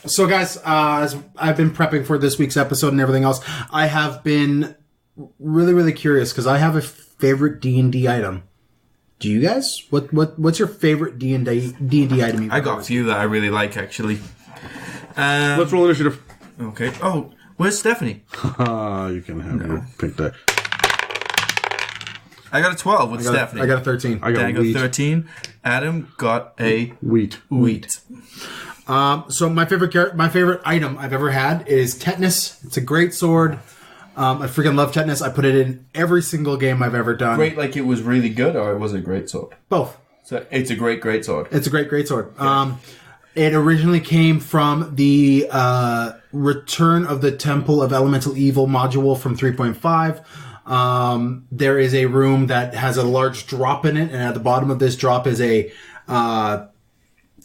So, guys, as I've been prepping for this week's episode and everything else, I have been really, really curious because I have a favorite D&D item. Do you guys? What's your favorite D&D item? I got a few that I really like, actually. Let's roll initiative. Okay. Oh, where's Stephanie? You can have your pick that. I got a 12 with Stephanie. I got a 13. I got 13. Adam got a wheat. So my favorite item I've ever had is Tetanus. It's a great sword. I freaking love Tetanus. I put it in every single game I've ever done. Great, like it was really good, or it was a great sword? Both. So it's a great sword. It's a great sword. Yeah. It originally came from the Return of the Temple of Elemental Evil module from 3.5. There is a room that has a large drop in it, and at the bottom of this drop is a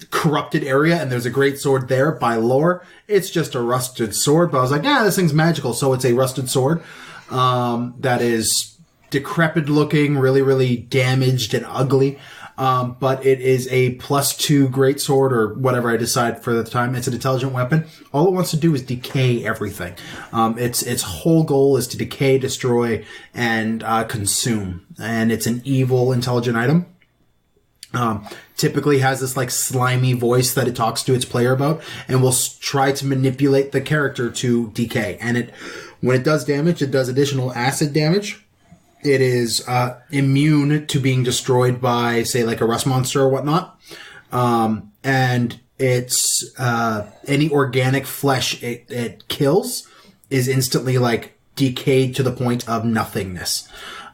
corrupted area, and there's a great sword there by lore. It's just a rusted sword, but I was like, this thing's magical, so it's a rusted sword that is decrepit looking, really, really damaged and ugly. But it is a +2 great sword, or whatever I decide for the time. It's an intelligent weapon. All it wants to do is decay everything. Its whole goal is to decay, destroy, and consume. And it's an evil, intelligent item. Typically has this like slimy voice that it talks to its player about, and will try to manipulate the character to decay. And when it does damage, it does additional acid damage. It is immune to being destroyed by, say, like a rust monster or whatnot. And it's any organic flesh it kills is instantly like decayed to the point of nothingness.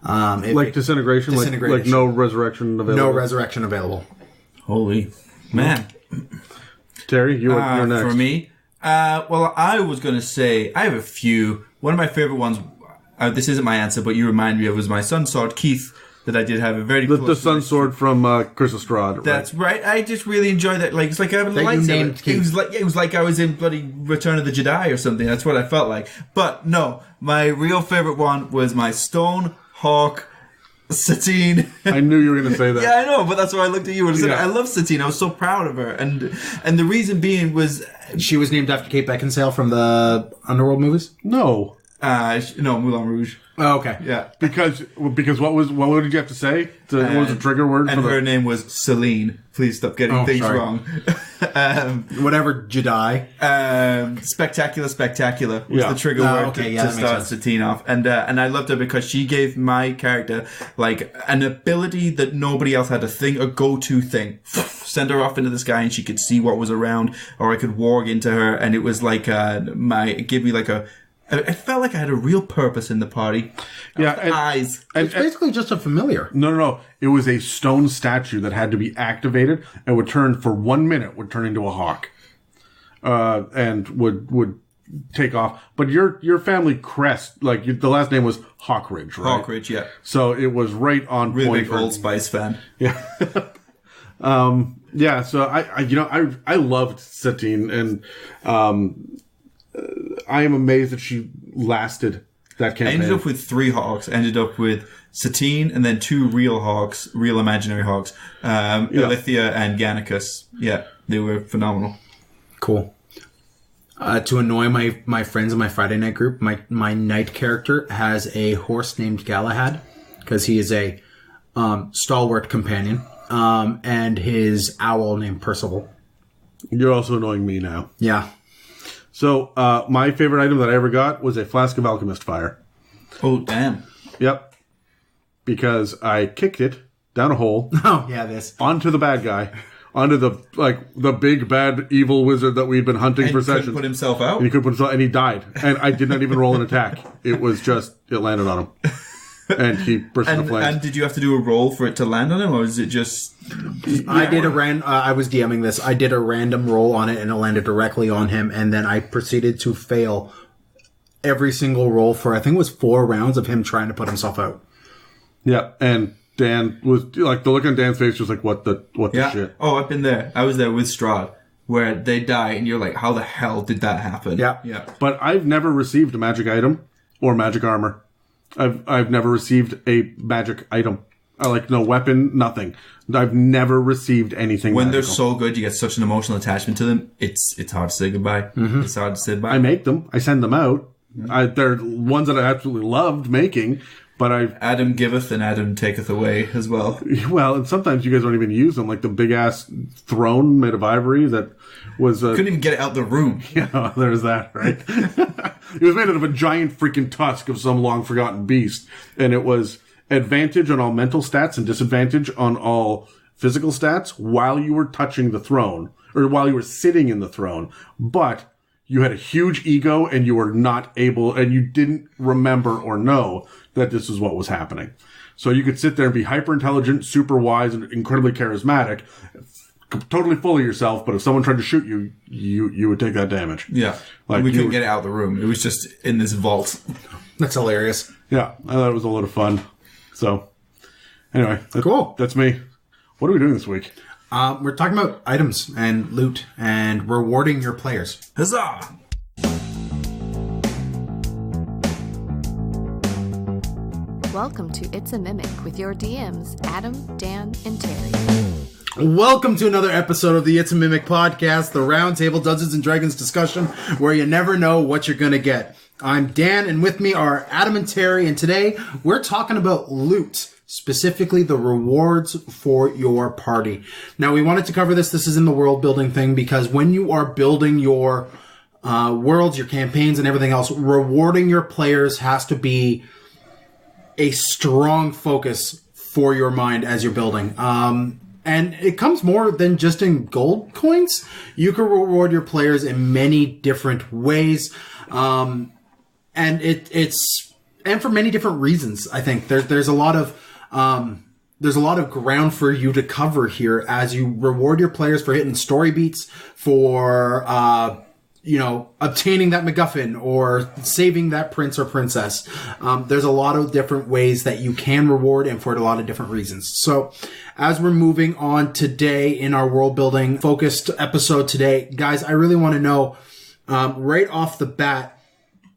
Disintegration? Like no resurrection available? No resurrection available. Holy man. Terry, you're next. For me? Well, I was going to say, I have a few. One of my favorite ones, this isn't my answer, but you remind me of, was my Sun Sword, Keith, that I did have a very close the Sun Sword from Crystal Strahd. Right? That's right. I just really enjoyed that. Like, it's like I have a lightsaber. It was like I was in bloody Return of the Jedi or something. That's what I felt like. But no, my real favorite one was my Stone Hawk Satine. I knew you were going to say that. Yeah, I know, but that's why I looked at you and said, I love Satine. I was so proud of her. And the reason being was... She was named after Kate Beckinsale from the Underworld movies? No. No, Moulin Rouge. Oh, okay. Yeah. Because what did you have to say? What was the trigger word? And her name was Celine. Please stop getting things wrong. Whatever, Jedi. Spectacular was the trigger word to start Satine off. And I loved her because she gave my character like an ability that nobody else had, a go-to thing. Send her off into the sky and she could see what was around, or I could warg into her, and it was like give me like I felt like I had a real purpose in the party. Eyes. It's basically just a familiar. No. It was a stone statue that had to be activated and would turn for 1 minute, would turn into a hawk. And would take off. But your family crest, like the last name was Hawkridge, right? Hawkridge, yeah. So it was right on really point. Big Old Spice fan. Yeah. So I loved Satine, and I am amazed that she lasted that campaign. I ended up with 3 hawks. Ended up with Satine and then 2 real hawks, real imaginary hawks. Alithia and Gannicus. Yeah, they were phenomenal. Cool. To annoy my friends in my Friday night group, my knight character has a horse named Galahad, because he is a stalwart companion, and his owl named Percival. You're also annoying me now. Yeah. So, my favorite item that I ever got was a flask of alchemist fire. Oh, damn. Yep. Because I kicked it down a hole. Oh, yeah, this. Onto the bad guy. Onto the big bad evil wizard that we'd been hunting for sessions. And he couldn't put himself out? And he couldn't put himself, and he died. And I did not even roll an attack. It was just, it landed on him. And he burst into flames. And did you have to do a roll for it to land on him, or is it just... I was DMing this. I did a random roll on it, and it landed directly on him, and then I proceeded to fail every single roll for, I think it was 4 rounds of him trying to put himself out. Yeah, and Dan was, like, the look on Dan's face was like, what the shit? Oh, I've been there. I was there with Strahd, where they die, and you're like, how the hell did that happen? Yeah. But I've never received a magic item or magic armor. I've never received a magic item. No weapon, nothing. I've never received anything when magical. they're so good, you get such an emotional attachment to them. It's hard to say goodbye. Mm-hmm. It's hard to say goodbye. I make them. I send them out. Mm-hmm. They're ones that I absolutely loved making, but Adam giveth and Adam taketh away as well. Well, and sometimes you guys don't even use them, like the big ass throne made of ivory that was couldn't even get it out the room. Yeah, there's that, right? It was made out of a giant freaking tusk of some long forgotten beast, and it was advantage on all mental stats and disadvantage on all physical stats while you were touching the throne, or while you were sitting in the throne. But you had a huge ego and you were not able, and you didn't remember or know that this is what was happening. So you could sit there and be hyper intelligent, super wise, and incredibly charismatic, totally full of yourself, but if someone tried to shoot you, you would take that damage. Yeah. Like we couldn't get it out of the room. It was just in this vault. That's hilarious. Yeah, I thought it was a lot of fun. So, anyway. Cool. That's me. What are we doing this week? We're talking about items and loot and rewarding your players. Huzzah! Welcome to It's a Mimic with your DMs, Adam, Dan, and Terry. Welcome to another episode of the It's a Mimic podcast, the Roundtable Dungeons and Dragons discussion where you never know what you're going to get. I'm Dan, and with me are Adam and Terry, and today we're talking about loot, specifically the rewards for your party. Now, we wanted to cover this. This is in the world building thing, because when you are building your worlds, your campaigns, and everything else, rewarding your players has to be a strong focus for your mind as you're building. And it comes more than just in gold coins. You can reward your players in many different ways. And it's for many different reasons. I think there's a lot of ground for you to cover here as you reward your players for hitting story beats, for obtaining that MacGuffin or saving that prince or princess. There's a lot of different ways that you can reward, and for a lot of different reasons. So as we're moving on today in our world building focused episode today, guys, I really want to know right off the bat,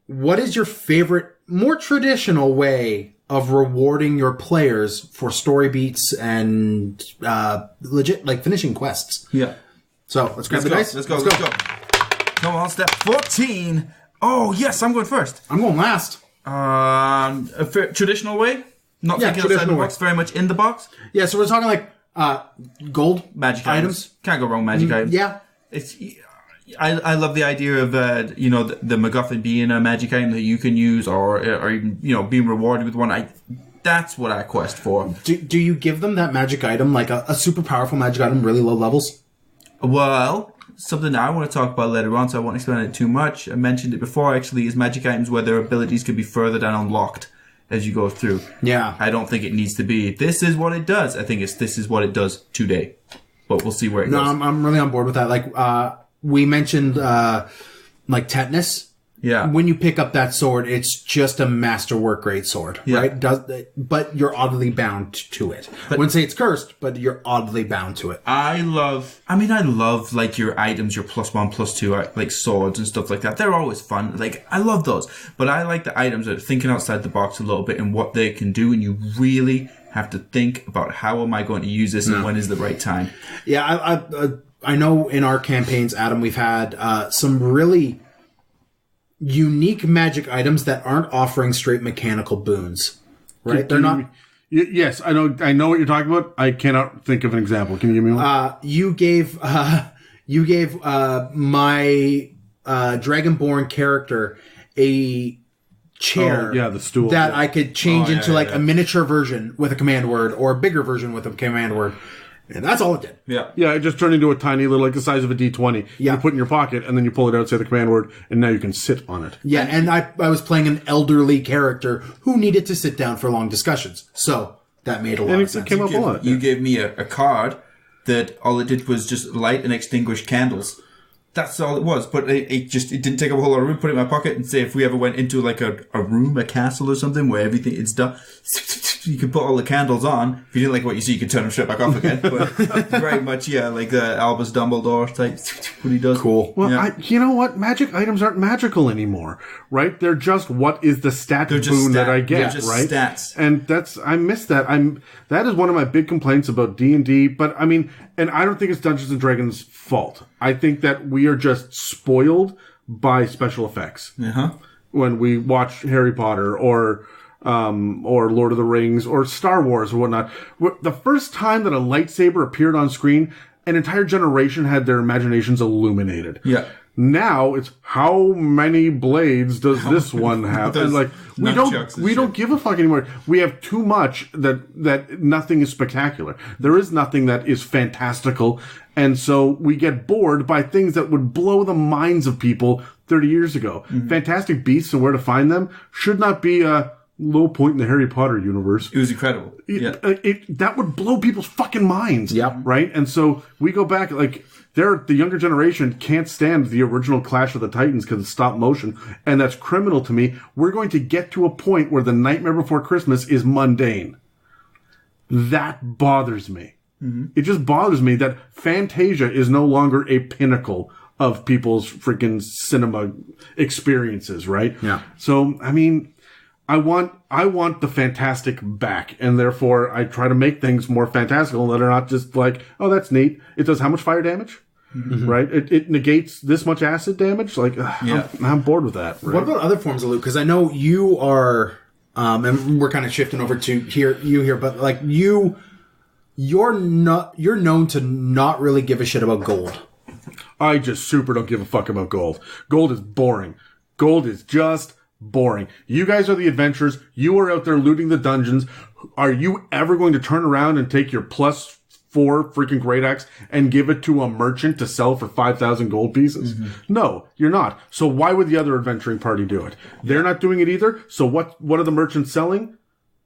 what is your favorite, more traditional way of rewarding your players for story beats and legit, like, finishing quests? Yeah. So let's grab the dice. Let's go. Come on, step 14. Oh, yes, I'm going first. I'm going last. Traditional way? Not thinking outside the box, very much in the box? Yeah, so we're talking like gold magic items. Can't go wrong with magic items. Yeah. I love the idea of the MacGuffin being a magic item that you can use, or even being rewarded with one. That's what I quest for. Do you give them that magic item, like a super powerful magic item, really low levels? Well, something I want to talk about later on, so I won't explain it too much. I mentioned it before, actually, is magic items where their abilities could be furthered and unlocked as you go through. Yeah. I don't think it needs to be, this is what it does. I think this is what it does today. But we'll see where it goes. No, I'm really on board with that. Like, we mentioned, like, tetanus. Yeah. When you pick up that sword, it's just a masterwork grade sword, right? But you're oddly bound to it. I wouldn't say it's cursed, but you're oddly bound to it. I love, like, your items, your +1, +2, like, swords and stuff like that. They're always fun. Like, I love those. But I like the items that are thinking outside the box a little bit and what they can do, and you really have to think about how am I going to use this and when is the right time. Yeah, I know in our campaigns, Adam, we've had some really unique magic items that aren't offering straight mechanical boons, right? They're not. Yes, I know what you're talking about. I cannot think of an example. Can you give me one? You gave my Dragonborn character a chair. The stool that I could change into a miniature version with a command word or a bigger version with a command word. And that's all it did. Yeah. Yeah, it just turned into a tiny little, like the size of a D20. Yeah. You put it in your pocket, and then you pull it out, say the command word, and now you can sit on it. Yeah, and I was playing an elderly character who needed to sit down for long discussions. So that made a lot of sense. It came up a lot. You gave me a card that all it did was just light and extinguish candles. That's all it was, but it didn't take up a whole lot of room. Put it in my pocket and say if we ever went into like a room, a castle or something where everything is done, you could put all the candles on. If you didn't like what you see, you could turn them straight back off again. But very much, like the Albus Dumbledore type, what he does. Cool. Well, you know what? Magic items aren't magical anymore, right? They're just what is the stat boon that I get, just right? Stats. And I miss that. That is one of my big complaints about D&D. But I mean, and I don't think it's Dungeons and Dragons' fault. I think that we are just spoiled by special effects when we watch Harry Potter or Lord of the Rings or Star Wars or whatnot. The first time that a lightsaber appeared on screen, an entire generation had their imaginations illuminated. Yeah. Now it's how many blades does this one have? And like we don't give a fuck anymore. We have too much that nothing is spectacular. There is nothing that is fantastical, and so we get bored by things that would blow the minds of people 30 years ago. Mm-hmm. Fantastic Beasts and where to find them should not be a low point in the Harry Potter universe. It was incredible. That would blow people's fucking minds. Yep. Right? And so we go back, like, the younger generation can't stand the original Clash of the Titans because it's stop motion, and that's criminal to me. We're going to get to a point where the Nightmare Before Christmas is mundane. That bothers me. Mm-hmm. It just bothers me that Fantasia is no longer a pinnacle of people's freaking cinema experiences, right? Yeah. So, I mean, I want the fantastic back, and therefore I try to make things more fantastical that are not just like, oh, that's neat. It does how much fire damage? Mm-hmm. Right? It negates this much acid damage? Like, I'm bored with that. Right? What about other forms of loot? Because I know you are, and we're kind of shifting over to you here, but like you're known to not really give a shit about gold. I just super don't give a fuck about gold. Gold is boring. Gold is just boring. You guys are the adventurers. You are out there looting the dungeons. Are you ever going to turn around and take your +4 freaking great axe and give it to a merchant to sell for 5,000 gold pieces? Mm-hmm. No, you're not. So why would the other adventuring party do it? They're not doing it either. So what are the merchants selling?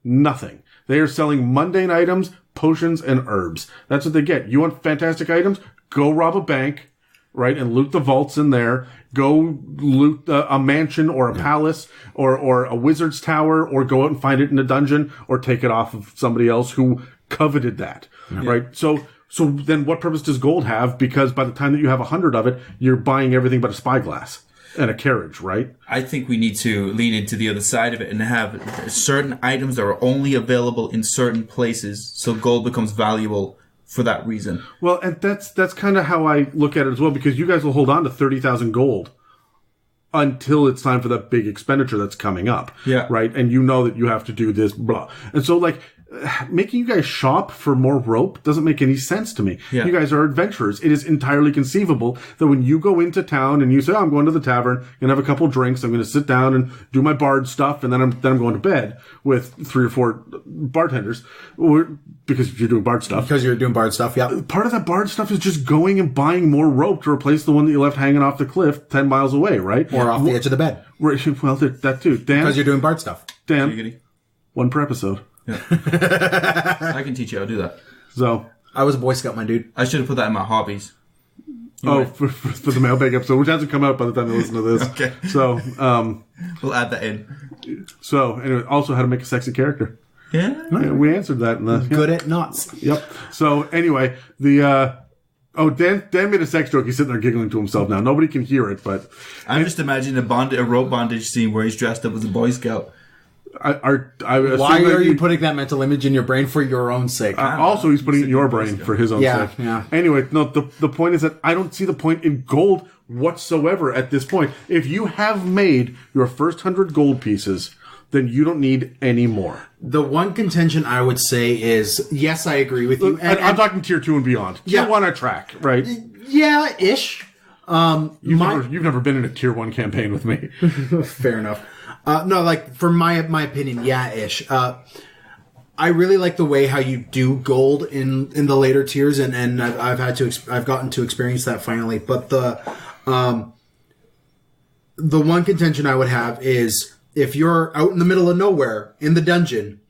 Nothing. They are selling mundane items, potions, and herbs. That's what they get. You want fantastic items? Go rob a bank, right, and loot the vaults in there. Go loot a mansion or a palace or a wizard's tower, or go out and find it in a dungeon, or take it off of somebody else who coveted that, right? So then what purpose does gold have? Because by the time that you have 100 of it, you're buying everything but a spyglass and a carriage, right? I think we need to lean into the other side of it and have certain items that are only available in certain places, so gold becomes valuable for that reason. Well, and that's kind of how I look at it as well, because you guys will hold on to 30,000 gold until it's time for that big expenditure that's coming up. Yeah. Right? And you know that you have to do this, blah. And so, like, making you guys shop for more rope doesn't make any sense to me. Yeah. You guys are adventurers. It is entirely conceivable that when you go into town and you say, I'm going to the tavern, I'm going to have a couple drinks, I'm going to sit down and do my bard stuff, and then I'm going to bed with 3 or 4 bartenders, because you're doing bard stuff. Because you're doing bard stuff, yeah. Part of that bard stuff is just going and buying more rope to replace the one that you left hanging off the cliff 10 miles away, right? Or off the edge of the bed. Well, that too. Dan, because you're doing bard stuff. Dan, 1 per episode. Yeah. I can teach you how to do that. So I was a Boy Scout, my dude. I should have put that in my hobbies. For the mailbag episode, which hasn't come out by the time you listen to this. Okay. So we'll add that in. So anyway, also how to make a sexy character. Yeah. We answered that in the good at knots. Yep. So anyway, Dan made a sex joke. He's sitting there giggling to himself now. Nobody can hear it, but I'm just imagining a rope bondage scene where he's dressed up as a Boy Scout. Why are you putting that mental image in your brain for your own sake? Also, he's putting it in your brain for his own sake. Yeah. Anyway, no, the point is that I don't see the point in gold whatsoever at this point. If you have made your first 100 gold pieces, then you don't need any more. The one contention I would say is, yes, I agree with you. And I'm talking tier 2 and beyond. Tier 1 I track, right? Yeah, ish. You've never been in a tier 1 campaign with me. Fair enough. No, like, for my opinion, yeah-ish. I really like the way how you do gold in the later tiers, and I've gotten to experience that finally. But the one contention I would have is, if you're out in the middle of nowhere in the dungeon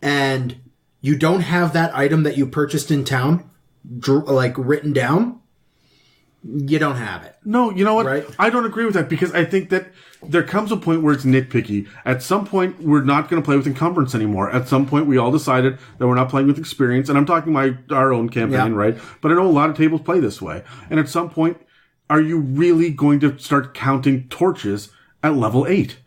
and you don't have that item that you purchased in town, like, written down, you don't have it. No, you know what? Right? I don't agree with that because I think that there comes a point where it's nitpicky. At some point, we're not going to play with encumbrance anymore. At some point, we all decided that we're not playing with experience. And I'm talking our own campaign, right? But I know a lot of tables play this way. And at some point, are you really going to start counting torches at level 8?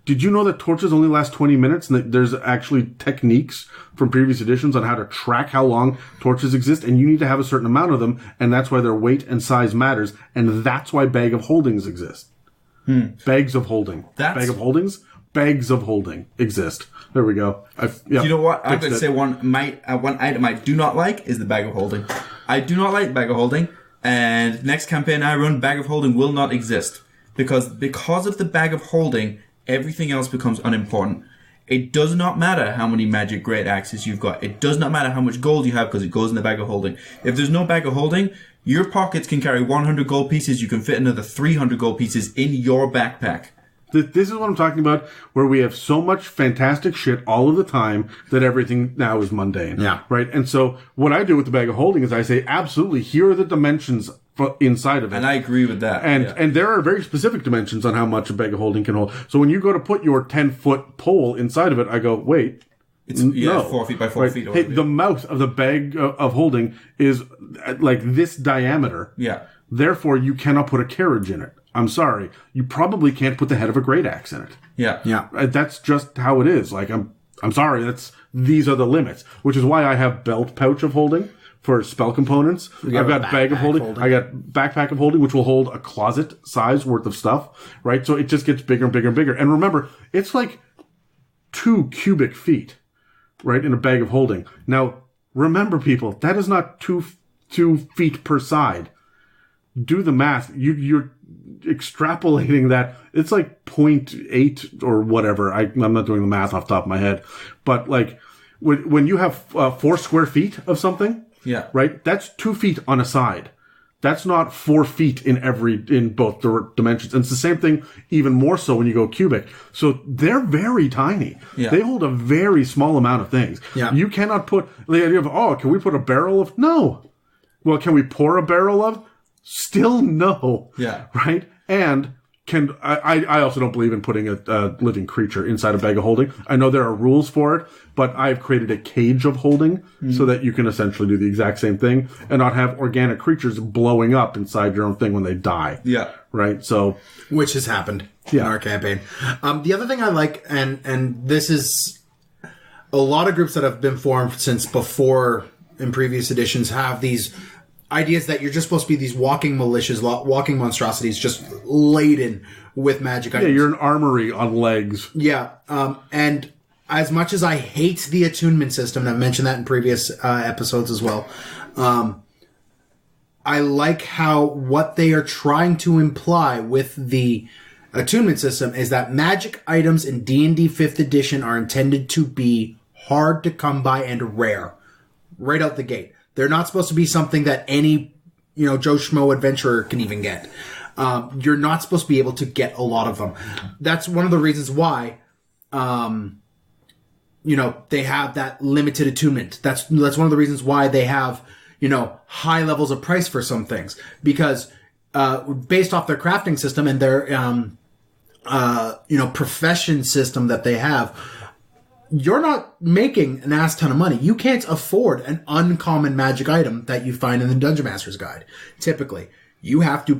Did you know that torches only last 20 minutes and that there's actually techniques from previous editions on how to track how long torches exist? And you need to have a certain amount of them, and that's why their weight and size matters, and that's why bag of holdings exist. Bags of holding. Bag of holdings? Bags of holding exist. There we go. You know what? I'm going to say one item I do not like is the bag of holding. I do not like bag of holding, and next campaign I run, bag of holding will not exist. Because of the bag of holding, everything else becomes unimportant. It does not matter how many magic great axes you've got. It does not matter how much gold you have because it goes in the bag of holding. If there's no bag of holding, your pockets can carry 100 gold pieces. You can fit another 300 gold pieces in your backpack. This is what I'm talking about, where we have so much fantastic shit all of the time that everything now is mundane. Yeah. Right? And so what I do with the bag of holding is I say, absolutely, here are the dimensions inside of it. And I agree with that. And there are very specific dimensions on how much a bag of holding can hold. So when you go to put your 10-foot pole inside of it, I go, wait. It's 4 feet by 4 feet. Hey, the mouth of the bag of holding is like this diameter. Yeah. Therefore, you cannot put a carriage in it. I'm sorry. You probably can't put the head of a great axe in it. Yeah. Yeah. That's just how it is. Like, I'm sorry. These are the limits, which is why I have belt pouch of holding for spell components. I've got bag of holding. I got backpack of holding, which will hold a closet size worth of stuff, right? So it just gets bigger and bigger and bigger. And remember, it's like 2 cubic feet, right, in a bag of holding. Now, remember, people, that is not 2 feet per side. Do the math. You're extrapolating that. It's like 0.8 or whatever. I'm not doing the math off the top of my head. But like, when you have 4 square feet of something, yeah, right? That's 2 feet on a side. That's not 4 feet in both dimensions. And it's the same thing, even more so when you go cubic. So they're very tiny. Yeah. They hold a very small amount of things. Yeah. You cannot put the idea of, can we put a barrel of? No. Well, can we pour a barrel of? Still no. Yeah. Right? And I also don't believe in putting a living creature inside a bag of holding. I know there are rules for it, but I've created a cage of holding so that you can essentially do the exact same thing and not have organic creatures blowing up inside your own thing when they die. Yeah. Right? So, which has happened in our campaign. The other thing I like, and this is a lot of groups that have been formed since before in previous editions have these ideas that you're just supposed to be these walking militias, walking monstrosities, just laden with magic items. Yeah, you're an armory on legs. Yeah, and as much as I hate the attunement system, and I've mentioned that in previous episodes as well, I like how what they are trying to imply with the attunement system is that magic items in D&D 5th edition are intended to be hard to come by and rare, right out the gate. They're not supposed to be something that any, Joe Schmo adventurer can even get. You're not supposed to be able to get a lot of them. That's one of the reasons why, they have that limited attunement. That's one of the reasons why they have, high levels of price for some things. Because, based off their crafting system and their, profession system that they have, you're not making an ass ton of money. You can't afford an uncommon magic item that you find in the Dungeon Master's Guide. Typically, you have to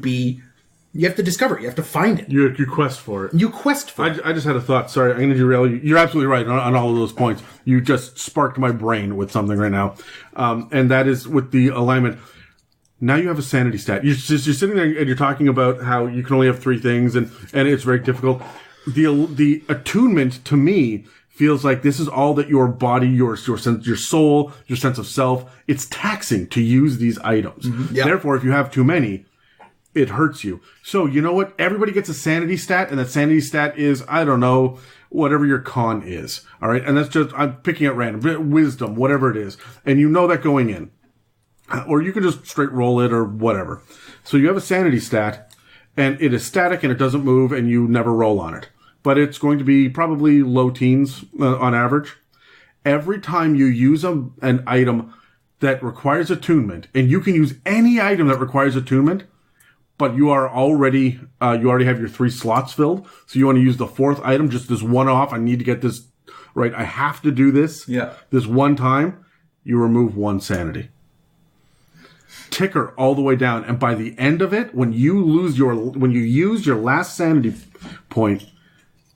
discover it. You have to find it. You quest for it. You quest for it. I just had a thought. Sorry, I'm going to derail you. You're absolutely right on all of those points. You just sparked my brain with something right now. And that is with the alignment. Now you have a sanity stat. You're sitting there and you're talking about how you can only have 3 things and it's very difficult. The attunement to me feels like this is all that your body, your soul, your sense of self, it's taxing to use these items. Mm-hmm. Yep. Therefore, if you have too many, it hurts you. So, you know what? Everybody gets a sanity stat, and that sanity stat is, I don't know, whatever your con is. All right? And that's just, I'm picking at random, wisdom, whatever it is. And you know that going in. Or you can just straight roll it or whatever. So you have a sanity stat, and it is static and it doesn't move, and you never roll on it. But it's going to be probably low teens on average. Every time you use an item that requires attunement, and you can use any item that requires attunement, but you already have your 3 slots filled. So you want to use the 4th item, just this one off. I need to get this right. I have to do this. This one time. You remove 1 sanity. Ticker all the way down, and by the end of it, when you use your last sanity point,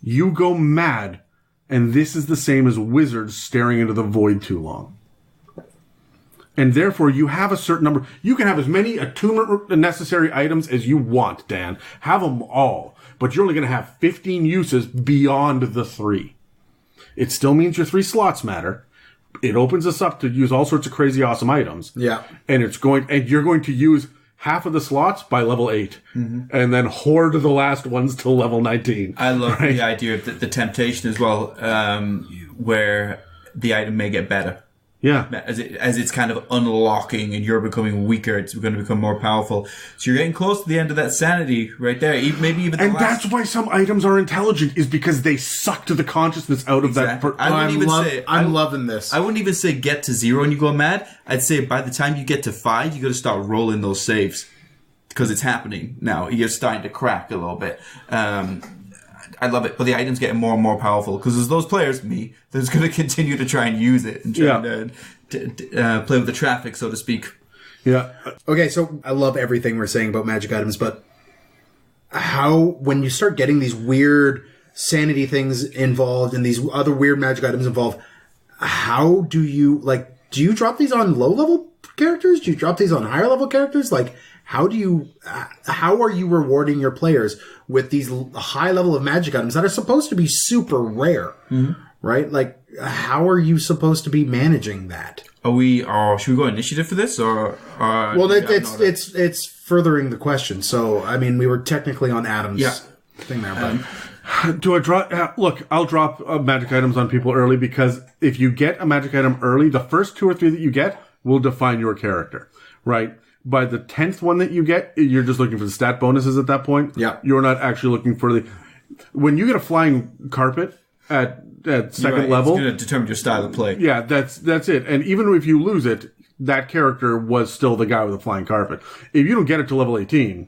you go mad, and this is the same as wizards staring into the void too long. And therefore, you have a certain number. You can have as many attunement necessary items as you want, Dan. Have them all, but you're only going to have 15 uses beyond the 3. It still means your 3 slots matter. It opens us up to use all sorts of crazy awesome items. Yeah. And you're going to use half of the slots by level 8. And then hoard the last ones till level 19. I love the idea of the temptation as well, where the item may get better. Yeah. As it's kind of unlocking and you're becoming weaker, it's going to become more powerful. So you're getting close to the end of that sanity right there. Maybe even and that's why some items are intelligent, is because they suck to the consciousness out of that. I'm loving this. I wouldn't even say get to 0 and you go mad. I'd say by the time you get to 5, you got to start rolling those saves because it's happening now. You're starting to crack a little bit. I love it, but the item's getting more and more powerful because there's those players, me, that's going to continue to try and use it and try to play with the traffic, so to speak. Yeah. Okay, so I love everything we're saying about magic items, but when you start getting these weird sanity things involved and these other weird magic items involved, how do you drop these on low-level characters? Do you drop these on higher-level characters? How are you rewarding your players with these high level of magic items that are supposed to be super rare, right? How are you supposed to be managing that? Should we go initiative for this or? It's furthering the question. So, I mean, we were technically on Adam's thing there, but. Do I drop? Look, I'll drop magic items on people early because if you get a magic item early, the first 2 or 3 that you get will define your character, right? By the 10th one that you get, you're just looking for the stat bonuses at that point. Yeah. You're not actually looking for when you get a flying carpet at second level. It's going to determine your style of play. Yeah, that's it. And even if you lose it, that character was still the guy with the flying carpet. If you don't get it to level 18,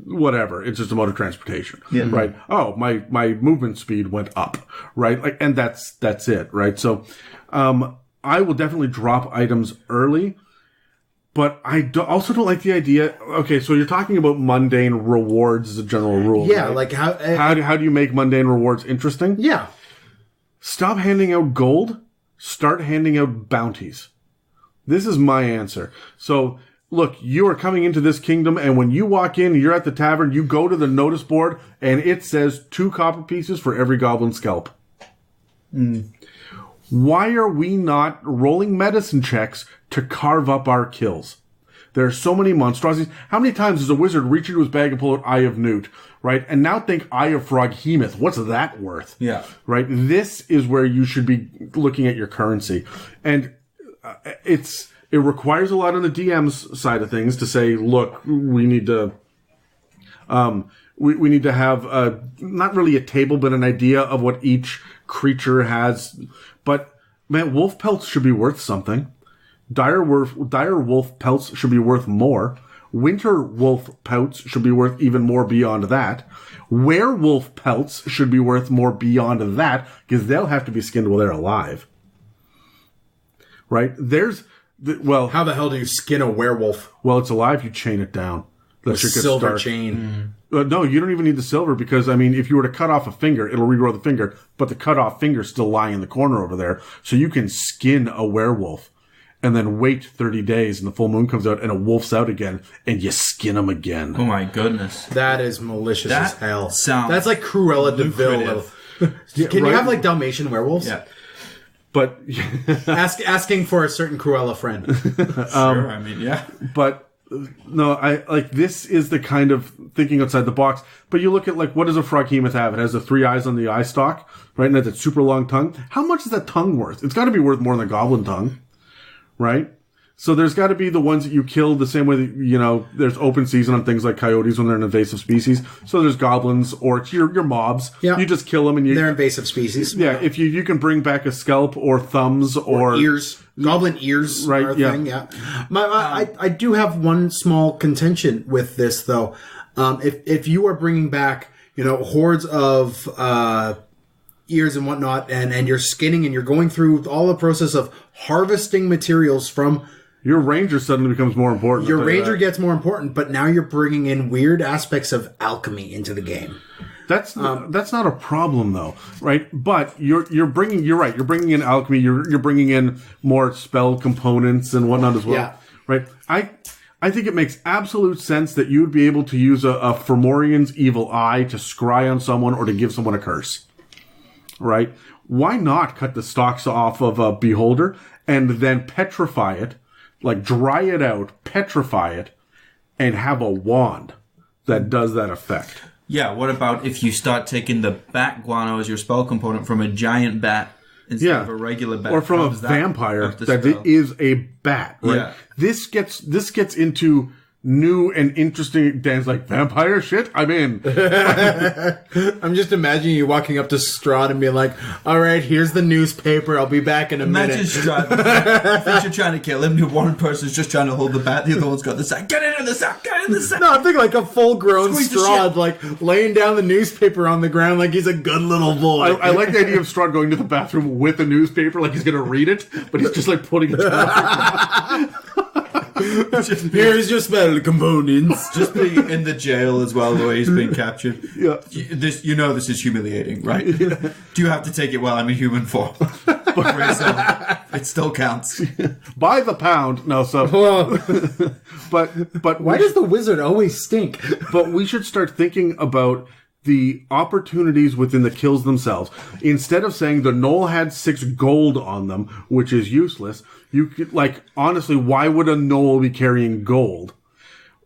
whatever, it's just a mode of transportation. Yeah. Right? Oh, my movement speed went up. Right? And that's it. Right? So, I will definitely drop items early. But I also don't like the idea. Okay, so you're talking about mundane rewards as a general rule. Yeah, right? How do you make mundane rewards interesting? Yeah. Stop handing out gold. Start handing out bounties. This is my answer. So, look, you are coming into this kingdom, and when you walk in, you're at the tavern, you go to the notice board, and it says 2 copper pieces for every goblin scalp. Why are we not rolling medicine checks to carve up our kills? There are so many monstrosities. How many times does a wizard reach into his bag and pull out Eye of Newt, right? And now think Eye of Froghemoth. What's that worth? Yeah. Right? This is where you should be looking at your currency. And it requires a lot on the DM's side of things to say, look, we need to... We need to have not really a table, but an idea of what each creature has. But man, wolf pelts should be worth something. Dire wolf pelts should be worth more. Winter wolf pelts should be worth even more beyond that. Werewolf pelts should be worth more beyond that because they'll have to be skinned while they're alive. Right? How the hell do you skin a werewolf? Well, it's alive. You chain it down. A silver chain. No, you don't even need the silver because, I mean, if you were to cut off a finger, it'll regrow the finger, but the cut off finger's still lying in the corner over there. So you can skin a werewolf and then wait 30 days and the full moon comes out and a wolf's out again and you skin them again. Oh my goodness. That is malicious as hell. That's like Cruella de Vil. Can you have Dalmatian werewolves? Yeah. But asking for a certain Cruella friend. Sure, I mean, yeah. But no, this is the kind of thinking outside the box. But you look at what does a Froghemoth have? It has the 3 eyes on the eye stalk, right? And it has that super long tongue. How much is that tongue worth? It's got to be worth more than a goblin tongue, right? So there's got to be the ones that you kill the same way that, there's open season on things like coyotes when they're an invasive species. So there's goblins, orcs, your mobs. Yeah. You just kill them and they're invasive species. Yeah, if you can bring back a scalp or thumbs or ears. Goblin ears are a thing, yeah. I do have one small contention with this, though. If you are bringing back, hordes of ears and whatnot, and you're skinning and you're going through all the process of harvesting materials from... Your ranger suddenly becomes more important. Your ranger gets more important, but now you're bringing in weird aspects of alchemy into the game. That's not a problem though, right? But you're bringing in alchemy. You're bringing in more spell components and whatnot as well, right? I think it makes absolute sense that you would be able to use a Fomorian's evil eye to scry on someone or to give someone a curse, right? Why not cut the stalks off of a beholder and then petrify it? Like, dry it out, petrify it, and have a wand that does that effect. Yeah, what about if you start taking the bat guano as your spell component from a giant bat instead of a regular bat? Or from a vampire that is a bat, right? Yeah. This gets into new and interesting... Dan's like, vampire shit? I'm in. I'm just imagining you walking up to Strahd and being like, all right, here's the newspaper. I'll be back in a minute. Imagine Strahd. If you're trying to kill him, one person's just trying to hold the bat, the other one's got the sack. Get into the sack! Get in the sack! No, I'm thinking like a full-grown Strahd, like laying down the newspaper on the ground like he's a good little boy. I like the idea of Strahd going to the bathroom with a newspaper, like he's going to read it, but he's just like putting it down. Here's your spell components. Just being in the jail as well, the way he's being captured. Yeah. This is humiliating, right? Yeah. Do you have to take it while I'm in human form? But for yourself, it still counts. By the pound. No, so... but why does the wizard always stink? But we should start thinking about the opportunities within the kills themselves. Instead of saying the gnoll had 6 gold on them, which is useless... You could, honestly, why would a gnoll be carrying gold?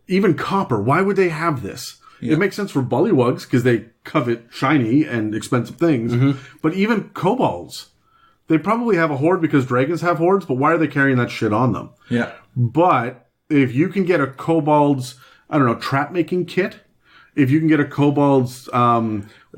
Even copper, why would they have this? Yeah. It makes sense for bullywugs because they covet shiny and expensive things. Mm-hmm. But even kobolds, they probably have a hoard because dragons have hoards, but why are they carrying that shit on them? Yeah. But if you can get a kobold's, trap making kit, if you can get a kobold's,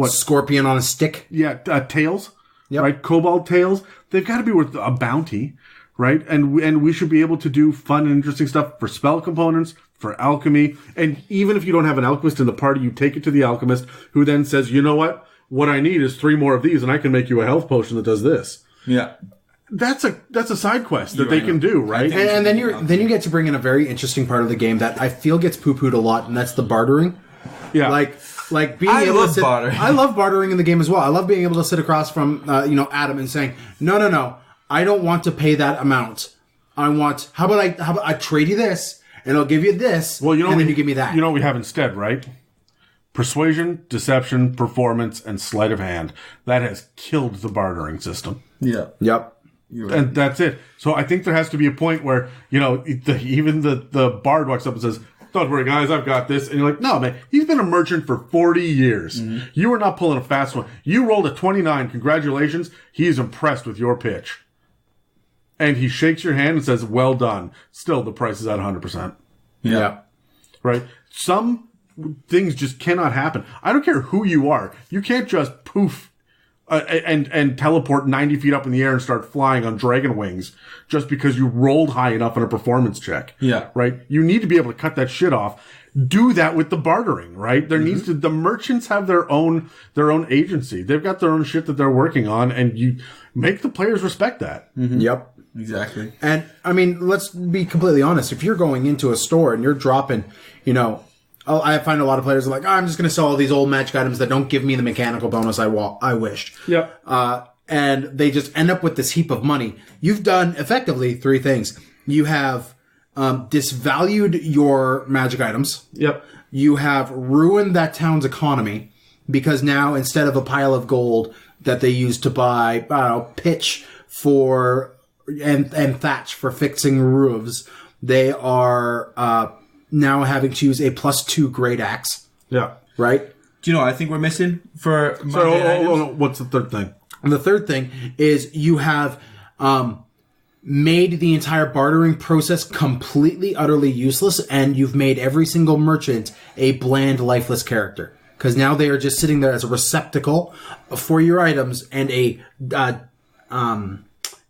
scorpion on a stick? Yeah, tails. Yep. Right? Kobold tails. They've got to be worth a bounty. Right? And we should be able to do fun and interesting stuff for spell components, for alchemy. And even if you don't have an alchemist in the party, you take it to the alchemist who then says, you know what? What I need is 3 more of these and I can make you a health potion that does this. Yeah. That's a side quest that they can do, right? And then you get to bring in a very interesting part of the game that I feel gets poo-pooed a lot, and that's the bartering. Yeah. Like being able to sit... bartering. I love bartering in the game as well. I love being able to sit across from, Adam and saying, no. I don't want to pay that amount. How about I trade you this, and I'll give you this, and then you give me that. You know what we have instead, right? Persuasion, deception, performance, and sleight of hand. That has killed the bartering system. Yeah. Yep. Right. And that's it. So I think there has to be a point where, even the bard walks up and says, don't worry, guys, I've got this. And you're like, no, man, he's been a merchant for 40 years. Mm-hmm. You were not pulling a fast one. You rolled a 29. Congratulations. He's impressed with your pitch. And he shakes your hand and says, well done. Still, the price is at 100%. Yeah. Right? Some things just cannot happen. I don't care who you are. You can't just poof and teleport 90 feet up in the air and start flying on dragon wings just because you rolled high enough on a performance check. Yeah. Right? You need to be able to cut that shit off. Do that with the bartering, right? There needs to, the merchants have their own agency. They've got their own shit that they're working on, and you make the players respect that. Mm-hmm. Yep. Exactly. And, let's be completely honest. If you're going into a store and you're dropping, I find a lot of players are like, I'm just going to sell all these old magic items that don't give me the mechanical bonus I wished. Yep. And they just end up with this heap of money. You've done, effectively, 3 things. You have disvalued your magic items. Yep. You have ruined that town's economy because now, instead of a pile of gold that they use to buy, pitch for... and thatch for fixing roofs, they are now having to use a +2 great axe. Yeah. Right? Do you know what I think we're missing for... So, what's the third thing? And the third thing is you have made the entire bartering process completely, utterly useless, and you've made every single merchant a bland, lifeless character. Because now they are just sitting there as a receptacle for your items and a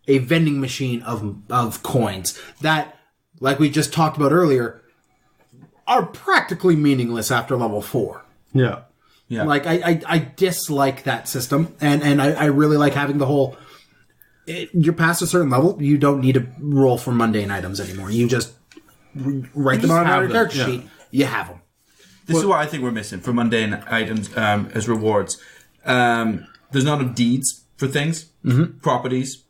vending machine of coins that, like we just talked about earlier, are practically meaningless after level 4. Yeah. Yeah. Like, I dislike that system, and I really like having the whole... you're past a certain level, you don't need to roll for mundane items anymore. You just write them on a character sheet, you have them. This is what I think we're missing for mundane items as rewards. There's not enough deeds for things, properties.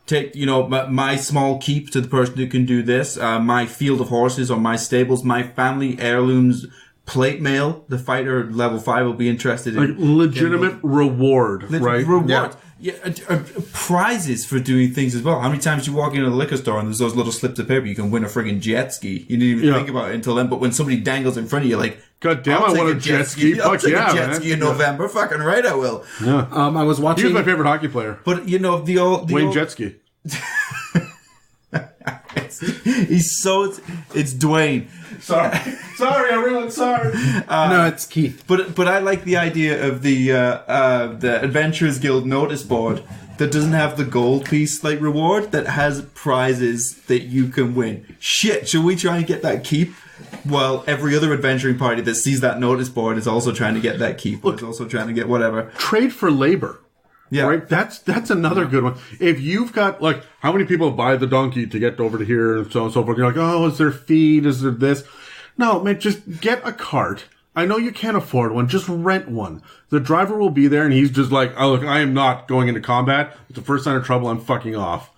Take, my small keep to the person who can do this, my field of horses or my stables, my family heirlooms, plate mail. The fighter level 5 will be interested in. Like legitimate reward, right? Reward. Yeah, prizes for doing things as well. How many times you walk into the liquor store and there's those little slips of paper, you can win a friggin' jet ski. You didn't even think about it until then, but when somebody dangles in front of you, like, God damn, I want a jet ski. I'll take a jet ski in November. Fucking right, I will. Yeah. I was watching... He was my favorite hockey player. But, the old... Wayne Jetski. It's Dwayne. Sorry, everyone. Sorry. No, it's Keith. But I like the idea of the Adventurers Guild notice board that doesn't have the gold piece like reward, that has prizes that you can win. Shit, should we try and get that keep? Well, every other adventuring party that sees that notice board is also trying to get that keep. Look, is also trying to get whatever. Trade for labor. Yeah. Right? That's another good one. If you've got, like, how many people buy the donkey to get over to here and so on and so forth? You're like, oh, is there feed? Is there this? No, man, just get a cart. I know you can't afford one. Just rent one. The driver will be there and he's just like, oh, look, I am not going into combat. It's the first sign of trouble. I'm fucking off.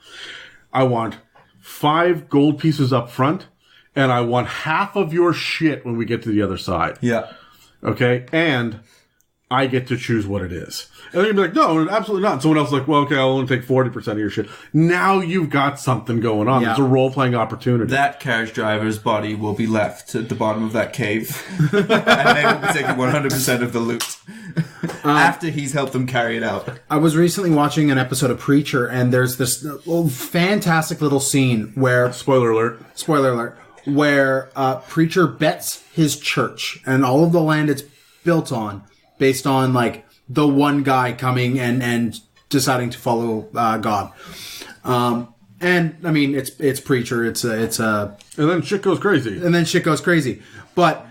I want 5 gold pieces up front and I want half of your shit when we get to the other side. Yeah. Okay? And I get to choose what it is. And then you'd be like, no, absolutely not. And someone else is like, well, okay, I'll only take 40% of your shit. Now you've got something going on. Yeah. It's a role-playing opportunity. That carriage driver's body will be left at the bottom of that cave. And they will be taking 100% of the loot. After he's helped them carry it out. I was recently watching an episode of Preacher, and there's this fantastic little scene where... Spoiler alert. Where Preacher bets his church and all of the land it's built on based on, like, the one guy coming and deciding to follow God. And I mean, it's Preacher. It's a. And then shit goes crazy. But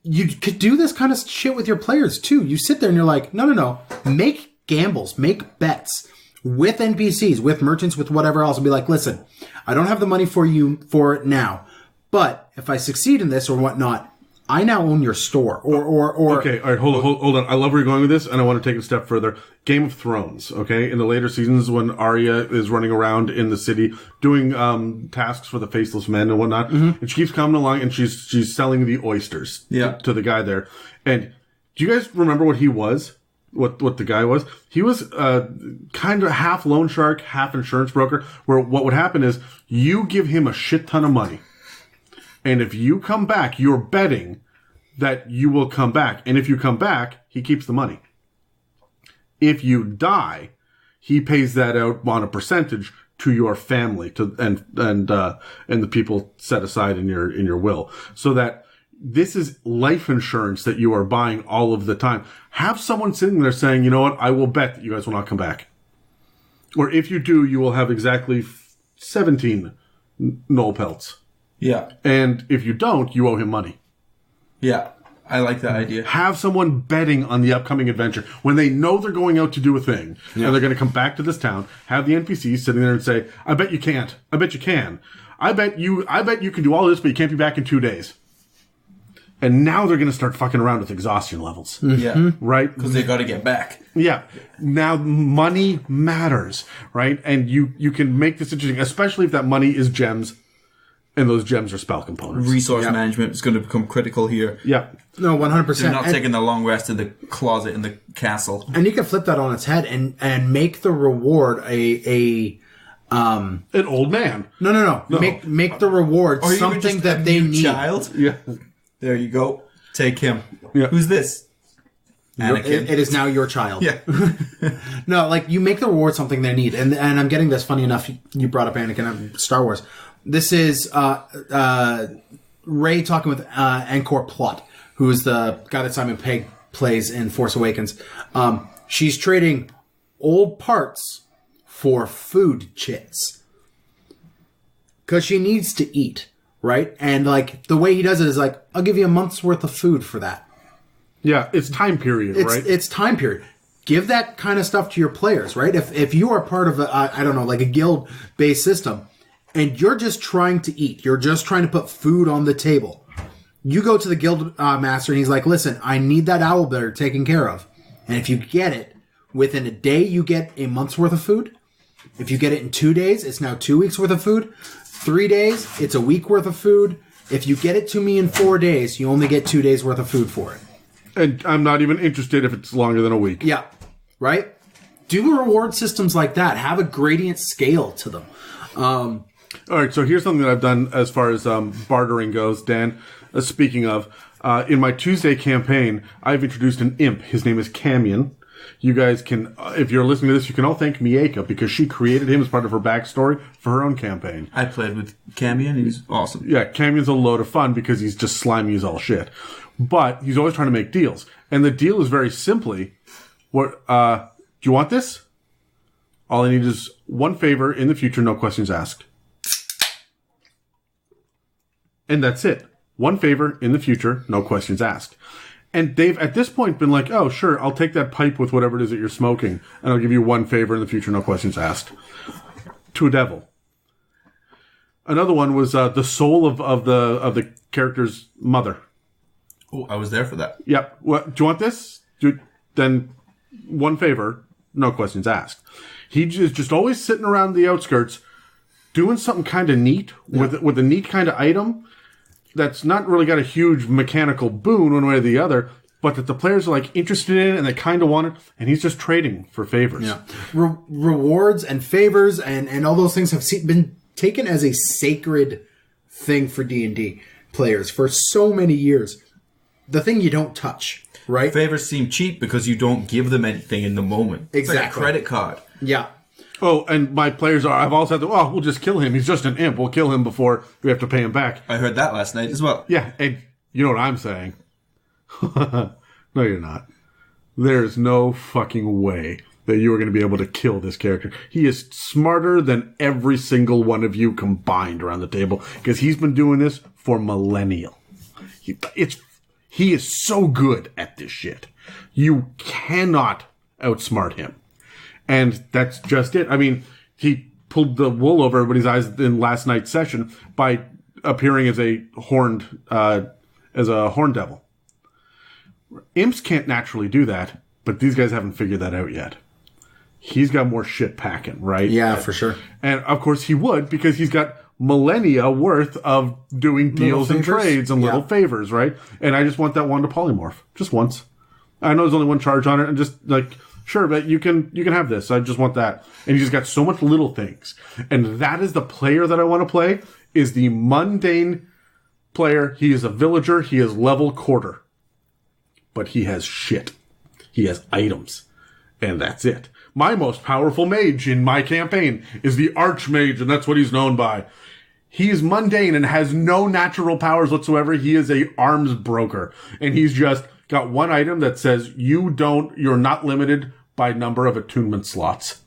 you could do this kind of shit with your players too. You sit there and you're like, no. Make gambles, make bets with NPCs, with merchants, with whatever else, and be like, listen, I don't have the money for you for it now, but if I succeed in this or whatnot, I now own your store, or okay, all right, hold on. I love where you're going with this, and I want to take it a step further. Game of Thrones, okay? In the later seasons, when Arya is running around in the city doing tasks for the Faceless Men and whatnot, and she keeps coming along, and she's selling the oysters to the guy there. And do you guys remember what he was? What the guy was? He was kind of half loan shark, half insurance broker. Where what would happen is you give him a shit ton of money. And if you come back, you're betting that you will come back. And if you come back, he keeps the money. If you die, he pays that out on a percentage to your family and the people set aside in your will. So that this is life insurance that you are buying all of the time. Have someone sitting there saying, you know what, I will bet that you guys will not come back. Or if you do, you will have exactly 17 null pelts. Yeah. And if you don't, you owe him money. Yeah. I like that idea. Have someone betting on the upcoming adventure. When they know they're going out to do a thing, and they're going to come back to this town, have the NPCs sitting there and say, I bet you can't. I bet you can. I bet you can do all this, but you can't be back in 2 days. And now they're going to start fucking around with exhaustion levels. Yeah. Right? Because they got to get back. Yeah. Now, money matters, right? And you can make this interesting, especially if that money is gems. And those gems are spell components. Resource management is going to become critical here. Yeah. No, 100%. They're not taking the long rest in the closet in the castle. And you can flip that on its head and make the reward an old man. No. Make the reward or something that they need. Child. Yeah. There you go. Take him. Yeah. Who's this? Anakin. It is now your child. Yeah. No, like, you make the reward something they need. And I'm getting this, funny enough, you brought up Anakin, Star Wars. This is Rey talking with Angkor Plot, who is the guy that Simon Pegg plays in Force Awakens. She's trading old parts for food chits. Because she needs to eat, right? And, like, the way he does it is like, I'll give you a month's worth of food for that. Yeah, it's time period, right? It's time period. Give that kind of stuff to your players, right? If you are part of I don't know, like a guild-based system, and you're just trying to eat, you're just trying to put food on the table, you go to the guild master and he's like, listen, I need that owlbear taken care of. And if you get it, within a day, you get a month's worth of food. If you get it in 2 days, it's now 2 weeks worth of food. 3 days, it's a week worth of food. If you get it to me in 4 days, you only get 2 days worth of food for it. And I'm not even interested if it's longer than a week. Yeah. Right? Do reward systems like that. Have a gradient scale to them. All right, so here's something that I've done as far as bartering goes, Dan. Speaking of, in my Tuesday campaign, I've introduced an imp. His name is Camion. You guys can, if you're listening to this, you can all thank Mieka because she created him as part of her backstory for her own campaign. I played with Camion. He's awesome. Yeah, Camion's a load of fun because he's just slimy as all shit. But he's always trying to make deals. And the deal is very simply, do you want this? All I need is one favor in the future, no questions asked. And that's it. One favor in the future, no questions asked. And they've, at this point, been like, oh, sure, I'll take that pipe with whatever it is that you're smoking, and I'll give you one favor in the future, no questions asked. To a devil. Another one was the soul of the character's mother. Oh, I was there for that. Yep. What, do you want this? Then one favor, no questions asked. He is just always sitting around the outskirts doing something kind of neat with a neat kind of item that's not really got a huge mechanical boon one way or the other, but that the players are like interested in and they kind of want it, and he's just trading for favors. Yeah. Rewards and favors and all those things have been taken as a sacred thing for D&D players for so many years. The thing you don't touch, right? Favors seem cheap because you don't give them anything in the moment. Exactly. It's like a credit card. Yeah. Oh, and my players I've also had we'll just kill him. He's just an imp. We'll kill him before we have to pay him back. I heard that last night as well. Yeah, and you know what I'm saying. No, you're not. There's no fucking way that you are going to be able to kill this character. He is smarter than every single one of you combined around the table because he's been doing this for millennia. He is so good at this shit. You cannot outsmart him. And that's just it. I mean, he pulled the wool over everybody's eyes in last night's session by appearing as a horned devil. Imps can't naturally do that, but these guys haven't figured that out yet. He's got more shit packing, right? Yeah, for sure. And of course he would, because he's got millennia worth of doing deals and trades and little favors, right? And I just want that one to polymorph. Just once. I know there's only one charge on it, and just like, sure, but you can have this. I just want that. And he's just got so much little things. And that is the player that I want to play, is the mundane player. He is a villager. He is level quarter. But he has shit. He has items. And that's it. My most powerful mage in my campaign is the Archmage, and that's what he's known by. He is mundane and has no natural powers whatsoever. He is a arms broker. And he's just got one item that says, you're not limited by number of attunement slots.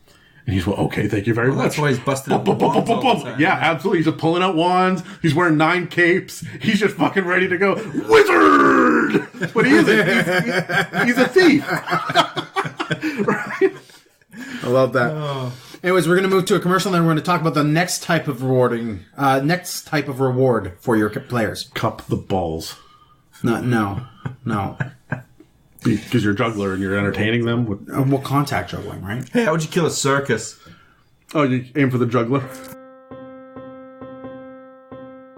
And he's, well, okay, thank you very much. That's why he's busted up the wands all the time. Yeah, absolutely. He's just pulling out wands. He's wearing 9 capes. He's just fucking ready to go. Wizard! But he isn't. He's a thief. Right? I love that. Oh. Anyways, we're going to move to a commercial, and then we're going to talk about the next type of reward for your players. Cup the balls. No. Because you're a juggler and you're entertaining them with... Well, contact juggling, right? Hey, how would you kill a circus? Oh, you aim for the juggler?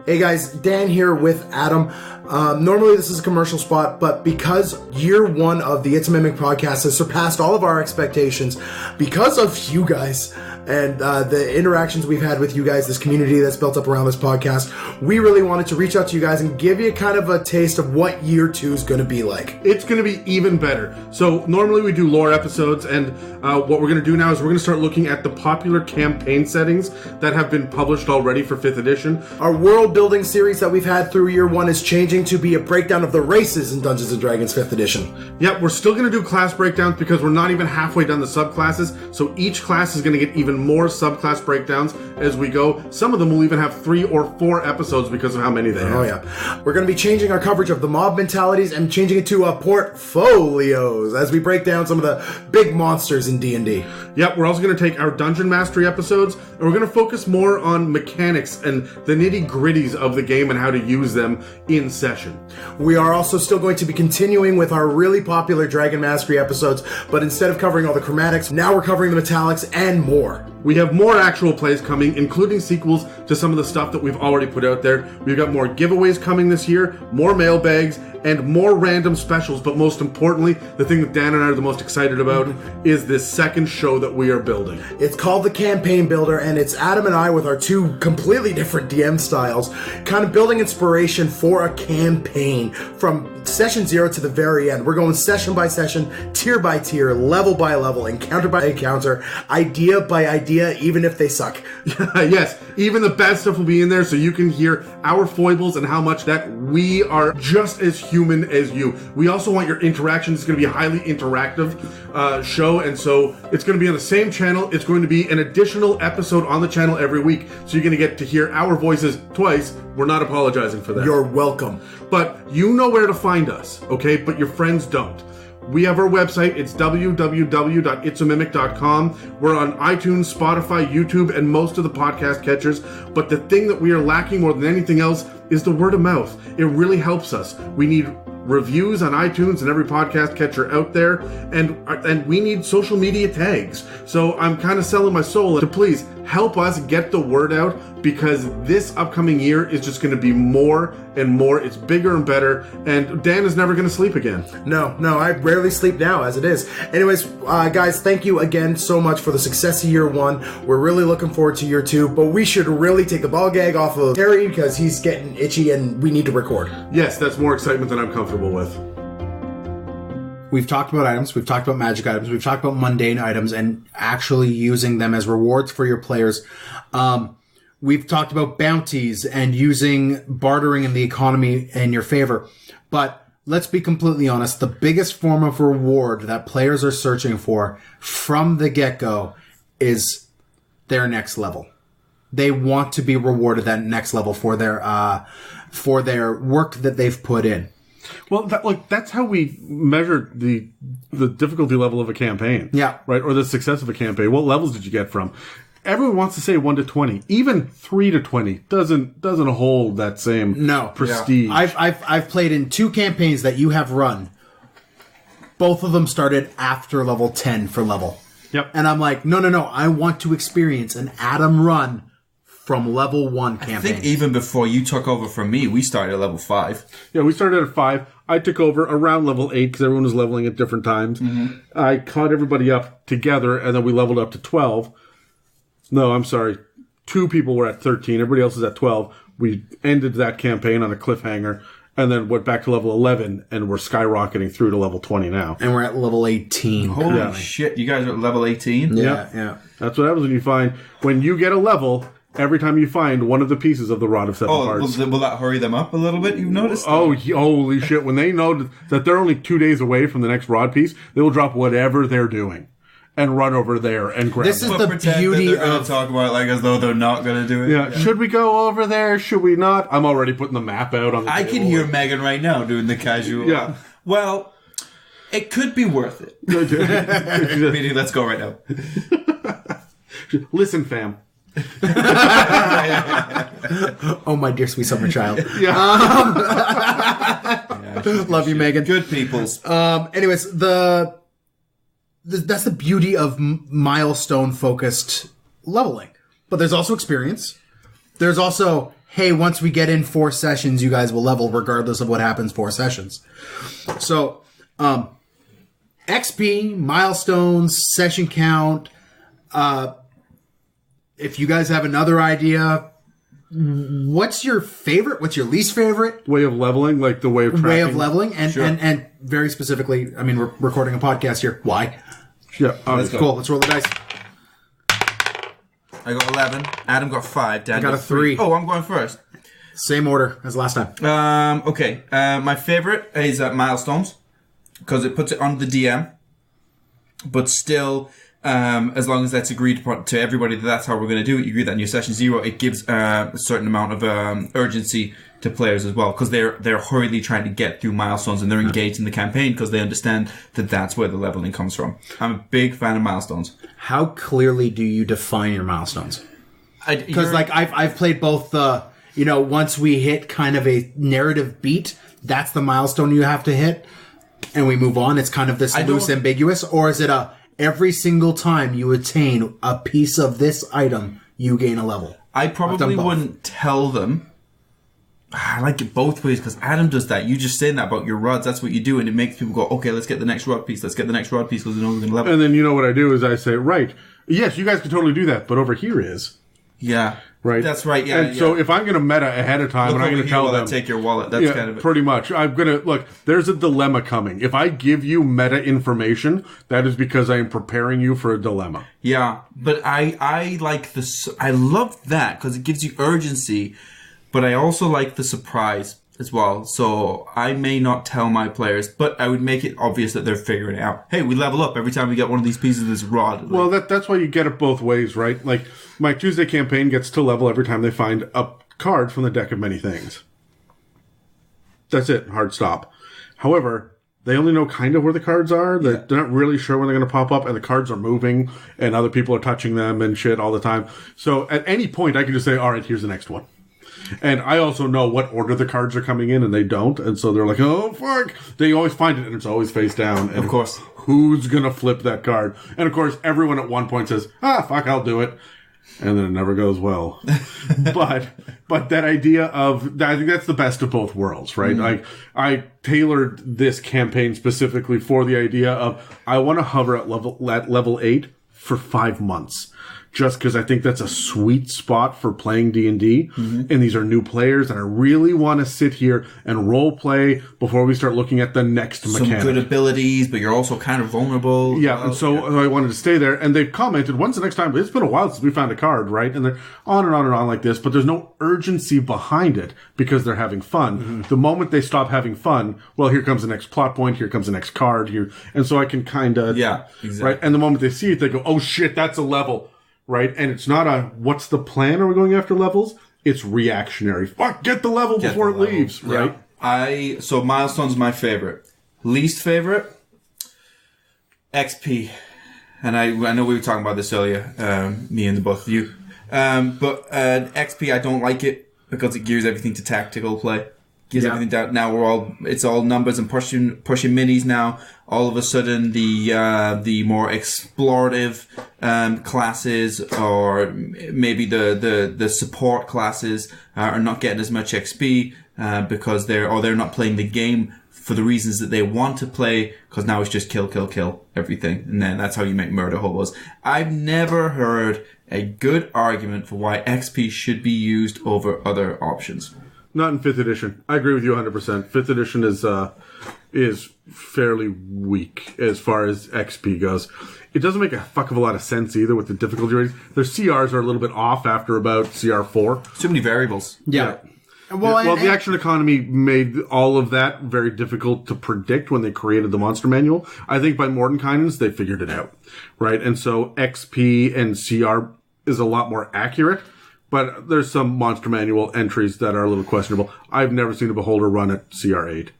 Hey guys, Dan here with Adam. Normally this is a commercial spot, but because year one of the It's a Mimic podcast has surpassed all of our expectations, because of you guys, and the interactions we've had with you guys, this community that's built up around this podcast, we really wanted to reach out to you guys and give you kind of a taste of what year 2 is going to be like. It's going to be even better. So normally we do lore episodes, and what we're going to do now is we're going to start looking at the popular campaign settings that have been published already for 5th edition. Our world building series that we've had through year 1 is changing to be a breakdown of the races in Dungeons & Dragons 5th edition. Yep, we're still going to do class breakdowns because we're not even halfway done the subclasses, so each class is going to get even more subclass breakdowns as we go. Some of them will even have 3 or 4 episodes because of how many they have. Oh yeah. We're going to be changing our coverage of the mob mentalities and changing it to portfolios as we break down some of the big monsters in D&D. Yep, we're also going to take our Dungeon Mastery episodes, and we're going to focus more on mechanics and the nitty-gritties of the game and how to use them in session. We are also still going to be continuing with our really popular Dragon Mastery episodes, but instead of covering all the chromatics, now we're covering the metallics and more. We have more actual plays coming, including sequels to some of the stuff that we've already put out there. We've got more giveaways coming this year, more mailbags, and more random specials. But most importantly, the thing that Dan and I are the most excited about is this second show that we are building. It's called the Campaign Builder, and it's Adam and I with our 2 completely different DM styles, kind of building inspiration for a campaign from session 0 to the very end. We're going session by session, tier by tier, level by level, encounter by encounter, idea by idea, even if they suck. Yes, even the bad stuff will be in there so you can hear our foibles and how much that we are just as human as you. We also want your interaction. It's going to be a highly interactive show, and so it's going to be on the same channel. It's going to be an additional episode on the channel every week, so you're going to get to hear our voices twice. We're not apologizing for that. You're welcome. But you know where to find us, okay? But your friends don't. We have our website. It's www.itsamimic.com. We're on iTunes, Spotify, YouTube, and most of the podcast catchers. But the thing that we are lacking more than anything else is the word of mouth. It really helps us. We need reviews on iTunes and every podcast catcher out there, and we need social media tags. So I'm kind of selling my soul to please help us get the word out, because this upcoming year is just going to be more and more. It's bigger and better, and Dan is never going to sleep again. No, I rarely sleep now as it is. Anyways, guys, thank you again so much for the success of year 1. We're really looking forward to year 2, but we should really take the ball gag off of Terry because he's getting itchy and we need to record. Yes, that's more excitement than I'm comfortable with. We've talked about items, we've talked about magic items, we've talked about mundane items and actually using them as rewards for your players. We've talked about bounties and using bartering in the economy in your favor. But let's be completely honest, the biggest form of reward that players are searching for from the get-go is their next level. They want to be rewarded that next level for their work that they've put in. Well, that's how we measure the difficulty level of a campaign. Yeah. Right? Or the success of a campaign. What levels did you get from? Everyone wants to say 1 to 20. Even 3 to 20 doesn't hold that same prestige. Yeah. I've played in 2 campaigns that you have run. Both of them started after level 10 for level. Yep. And I'm like, no. I want to experience an Adam run from level 1 campaign. I think even before you took over from me, we started at level 5. Yeah, we started at 5. I took over around level 8 because everyone was leveling at different times. Mm-hmm. I caught everybody up together, and then we leveled up to 12. No, I'm sorry. 2 people were at 13. Everybody else is at 12. We ended that campaign on a cliffhanger and then went back to level 11, and we're skyrocketing through to level 20 now. And we're at level 18. Holy shit. You guys are at level 18? Yeah. That's what happens when you get a level, every time you find one of the pieces of the Rod of Seven Parts. Will that hurry them up a little bit, you've noticed? Oh, holy shit. When they know that they're only 2 days away from the next Rod piece, they will drop whatever they're doing and run over there and grab This it. is the beauty of talk about it like as though they're not going to do it. Yeah. Should we go over there? Should we not? I'm already putting the map out on the I table. can hear Megan right now doing the casual. Yeah. Well, it could be worth it. Meaning, let's go right now. Listen, fam. Oh, my dear sweet summer child. Yeah. Love you, Megan. Good peoples. Anyways, that's the beauty of milestone-focused leveling. But there's also experience. There's also, hey, once we get in 4 sessions, you guys will level regardless of what happens 4 sessions. So, XP, milestones, session count, if you guys have another idea, what's your favorite? What's your least favorite way of leveling? Like the way of tracking? Way of leveling, and very specifically, I mean, we're recording a podcast here. Why? Yeah, let's go. Cool. Let's roll the dice. I got 11. Adam got 5. Dan I got a 3. Oh, I'm going first. Same order as last time. Okay. My favorite is Milestones because it puts it on the DM, but still, as long as that's agreed upon to everybody that that's how we're going to do it, you agree that in your session 0, it gives a certain amount of urgency to players as well because they're hurriedly trying to get through Milestones and they're engaged in the campaign because they understand that that's where the leveling comes from. I'm a big fan of Milestones. How clearly do you define your milestones? Because I've played both the, once we hit kind of a narrative beat, that's the milestone you have to hit, and we move on. It's kind of this loose, ambiguous, or is it every single time you attain a piece of this item, you gain a level? I probably wouldn't tell them. I like it both ways because Adam does that. You just saying that about your rods, that's what you do, and it makes people go, okay, let's get the next rod piece, let's get the next rod piece because we know we're going to level. And then what I do is I say, right, yes, you guys can totally do that, but over here is. Yeah. Right. That's right, yeah. And so if I'm going to meta ahead of time and I'm going to tell them. Take your wallet, that's kind of it. Pretty much. I'm going to, look, there's a dilemma coming. If I give you meta information, that is because I am preparing you for a dilemma. Yeah, but I like this, I love that because it gives you urgency. But I also like the surprise as well. So I may not tell my players, but I would make it obvious that they're figuring it out. Hey, we level up every time we get one of these pieces of this rod. Well, that's why you get it both ways, right? Like, my Tuesday campaign gets to level every time they find a card from the deck of many things. That's it. Hard stop. However, they only know kind of where the cards are. They're not really sure when they're going to pop up, and the cards are moving, and other people are touching them and shit all the time. So at any point, I can just say, all right, here's the next one. And I also know what order the cards are coming in, and they don't. And so they're like, oh, fuck. They always find it, and it's always face down. And of course. Who's going to flip that card? And, of course, everyone at one point says, fuck, I'll do it. And then it never goes well. but that idea of, I think that's the best of both worlds, right? Like, I tailored this campaign specifically for the idea of, I want to hover at level 8 for 5 months. Just because I think that's a sweet spot for playing D&D. And these are new players, and I really want to sit here and role play before we start looking at the next mechanic. Some good abilities, but you're also kind of vulnerable. Yeah, and so I wanted to stay there. And they've commented, when's the next time? It's been a while since we found a card, right? And they're on and on and on like this, but there's no urgency behind it because they're having fun. The moment they stop having fun, well, here comes the next plot point, here comes the next card, here. And so I can kind of... Yeah, exactly. Right? And the moment they see it, they go, oh shit, that's a level. Right? And it's not a, what's the plan? Are we going after levels? It's reactionary. Fuck, get the level before it leaves. Right? So Milestones is my favorite. Least favorite? XP. And I know we were talking about this earlier, me and the both of you. But XP, I don't like it because it gears everything to tactical play. Gives everything down. Now it's all numbers and pushing minis now. All of a sudden, the more explorative classes, or maybe the support classes, are not getting as much XP because they're not playing the game for the reasons that they want to play. Because now it's just kill everything, and then that's how you make murder hobos. I've never heard a good argument for why XP should be used over other options. Not in 5th edition. I agree with you 100%. 5th edition is fairly weak as far as XP goes. It doesn't make a fuck of a lot of sense either with the difficulty ratings. Their CRs are a little bit off after about CR 4. Too many variables. Yeah. Well, the action economy made all of that very difficult to predict when they created the monster manual. I think by Mordenkainen's, they figured it out. Right? And so XP and CR is a lot more accurate. But there's some monster manual entries that are a little questionable. I've never seen a beholder run at CR8.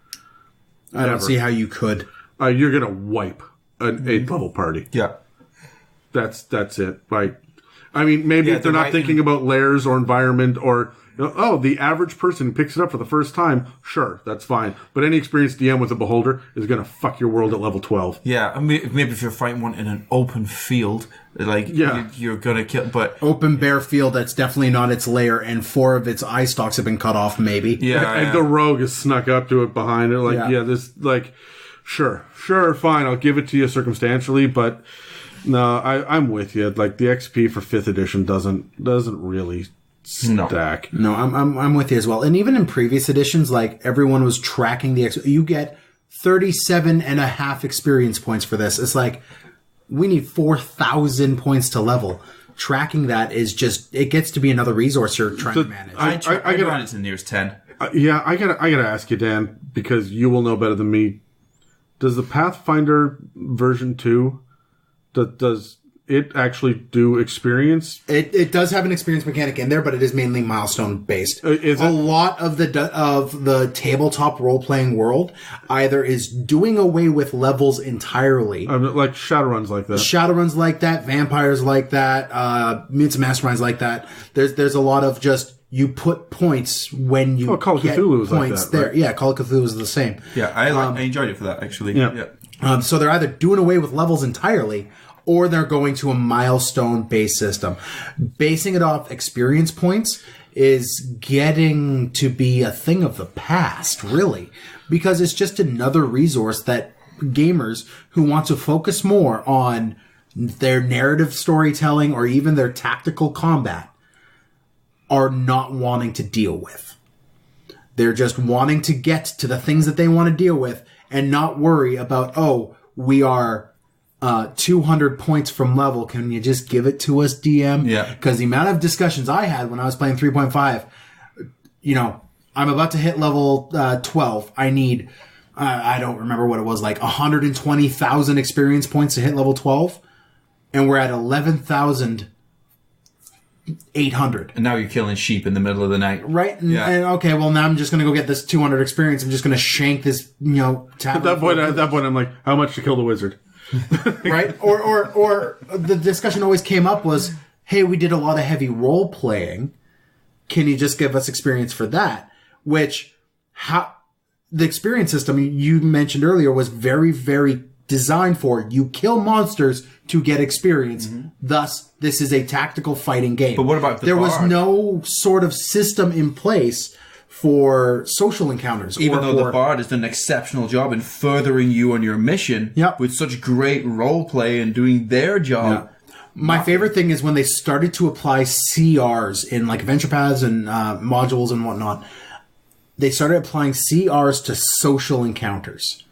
I don't see how you could. You're going to wipe an 8th level party. Yeah. That's it. Like, I mean, maybe if they're not thinking about layers or environment or, the average person who picks it up for the first time, sure, that's fine. But any experienced DM with a beholder is going to fuck your world at level 12. Yeah, I mean, maybe if you're fighting one in an open field, you're going to kill, but... Open bare field, that's definitely not its lair, and 4 of its eye stalks have been cut off, maybe. Yeah. And the rogue has snuck up to it behind it. Sure, fine. I'll give it to you circumstantially, but no, I'm with you. Like the XP for 5th edition doesn't really stack. No, I'm with you as well. And even in previous editions, like everyone was tracking the XP. You get 37.5 experience points for this. It's like we need 4,000 points to level. Tracking that is just, it gets to be another resource you're trying to manage. I got it to the nearest 10. I gotta ask you, Dan, because you will know better than me. Does the Pathfinder version 2, does it actually do experience? It does have an experience mechanic in there, but it is mainly milestone based. A lot of the tabletop role playing world either is doing away with levels entirely, like Shadowruns like that. Shadowruns like that, vampires like that, Mutants and Masterminds like that. There's a lot of just you put points when you Call of get Cthulhu was points like that, there. right? Yeah, Call of Cthulhu was the same. Yeah, I enjoyed it for that actually. Yeah. So they're either doing away with levels entirely, or they're going to a milestone-based system. Basing it off experience points is getting to be a thing of the past, really, because it's just another resource that gamers who want to focus more on their narrative storytelling or even their tactical combat are not wanting to deal with. They're just wanting to get to the things that they want to deal with and not worry about, we are 200 points from level. Can you just give it to us, DM? Yeah. Because the amount of discussions I had when I was playing 3.5, I'm about to hit level 12. I need, I don't remember what it was, like 120,000 experience points to hit level 12. And we're at 11,800. And now you're killing sheep in the middle of the night. Right? And okay, well, now I'm just going to go get this 200 experience. I'm just going to shank this, At that point, I'm like, how much to kill the wizard? Right? Or the discussion always came up was, hey, we did a lot of heavy role playing. Can you just give us experience for that? Which, the experience system you mentioned earlier was very, very designed for you kill monsters to get experience. Mm-hmm. Thus, this is a tactical fighting game. But what about there was no sort of system in place for social encounters. Even though the Bard has done an exceptional job in furthering you on your mission with such great role play and doing their job. Yeah. My favorite thing is when they started to apply CRs in like adventure paths and modules and whatnot. They started applying CRs to social encounters.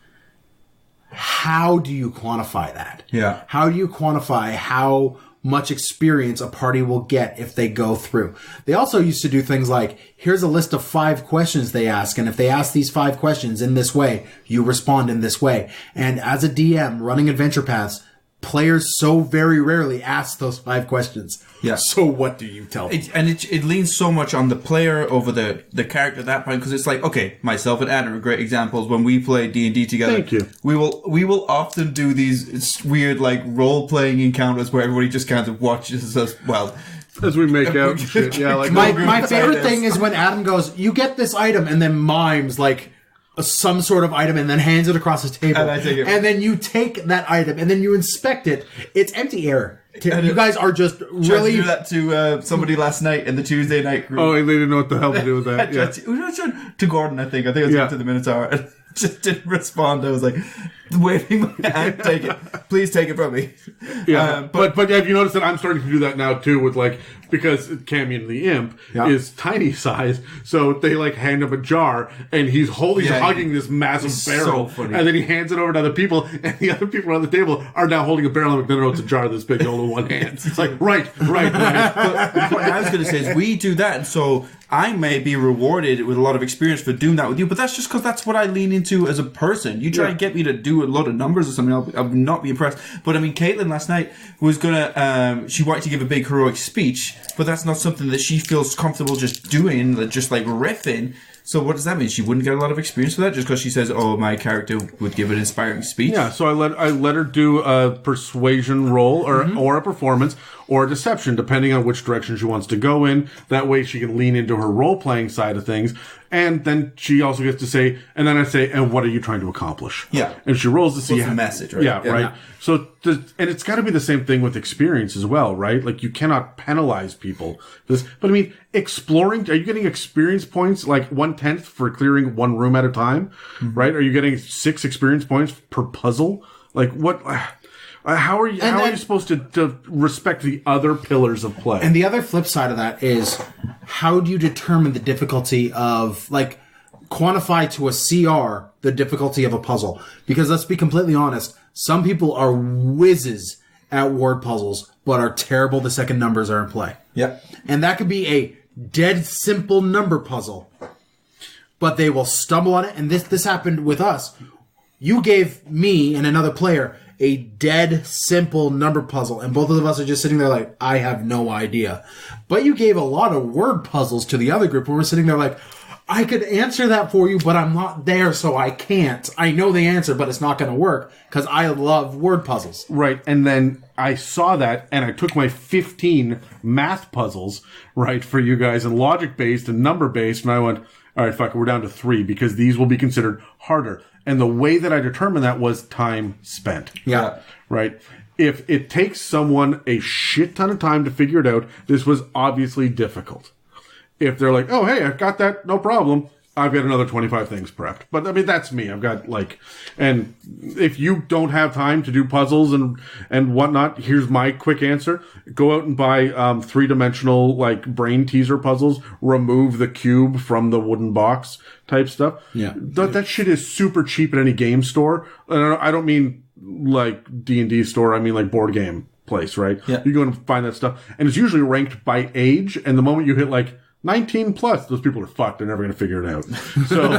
How do you quantify that? Yeah. How do you quantify how much experience a party will get if they go through? They also used to do things like, here's a list of 5 questions they ask, and if they ask these 5 questions in this way, you respond in this way. And as a DM running adventure paths, players so very rarely ask those 5 questions. Yeah. So what do you tell them? It leans so much on the player over the character at that point, because it's like, okay, myself and Adam are great examples. When we play D&D together, Thank you. we will often do these weird like role playing encounters where everybody just kind of watches us. Well, as we make out shit. Yeah, like my favorite thing is when Adam goes, "You get this item," and then mimes like some sort of item and then hands it across the table. And I take it. And then you take that item and then you inspect it. It's empty air. You guys are just really... I do that to somebody last night in the Tuesday night group. Oh, they didn't know what the hell to do with that. Yeah. To Gordon, I think. I think it was to the Minotaur. And just didn't respond. I was like, waving my hand, take it. Please take it from me. Yeah. But have you noticed that I'm starting to do that now too with like, because Camion the Imp is tiny size, so they like hand him a jar and he's hugging this massive barrel, and then he hands it over to other people, and the other people around the table are now holding a barrel and no, it's a jar this big, all in one hand. It's like, right. But what I was going to say is we do that, and so I may be rewarded with a lot of experience for doing that with you, but that's just because that's what I lean into as a person. You try and get me to do a lot of numbers or something, I'll not be impressed. But I mean, Caitlin last night was gonna, she wanted to give a big heroic speech, but that's not something that she feels comfortable just doing, just like riffing. So what does that mean? She wouldn't get a lot of experience for that just because she says, "Oh, my character would give an inspiring speech." Yeah, so I let her do a persuasion roll or a performance or a deception, depending on which direction she wants to go in. That way, she can lean into her role playing side of things. And then she also gets to say, and then I say, and what are you trying to accomplish? Yeah. And she rolls to see What's the message, right? Yeah, right. Yeah. So, and it's got to be the same thing with experience as well, right? Like, you cannot penalize people for this. But I mean, exploring, are you getting experience points like 1/10 for clearing one room at a time? Mm-hmm. Right? Are you getting 6 experience points per puzzle? Like, what? How are you supposed to respect the other pillars of play? And the other flip side of that is, how do you determine the difficulty of, like, quantify to a CR the difficulty of a puzzle? Because let's be completely honest, some people are whizzes at word puzzles, but are terrible the second numbers are in play. Yep. And that could be a dead simple number puzzle, but they will stumble on it. And this happened with us. You gave me and another player a dead simple number puzzle, and both of us are just sitting there like, I have no idea. But you gave a lot of word puzzles to the other group, where we're sitting there like, I could answer that for you, but I'm not there, so I can't. I know the answer, but it's not going to work, because I love word puzzles. Right, and then I saw that, and I took my 15 math puzzles, right, for you guys, and logic-based and number-based, and I went, all right, fuck it, we're down to 3, because these will be considered harder. And the way that I determined that was time spent. Yeah. Right? If it takes someone a shit ton of time to figure it out, this was obviously difficult. If they're like, oh, hey, I've got that, no problem, I've got another 25 things prepped. But, I mean, that's me. I've got, like... And if you don't have time to do puzzles and whatnot, here's my quick answer. Go out and buy three-dimensional, like, brain teaser puzzles. Remove the cube from the wooden box type stuff. Yeah. That shit is super cheap at any game store. And I don't mean, like, D&D store. I mean, like, board game place, right? Yeah. You go and find that stuff. And it's usually ranked by age. And the moment you hit, like... 19 plus, those people are fucked. They're never going to figure it out. So,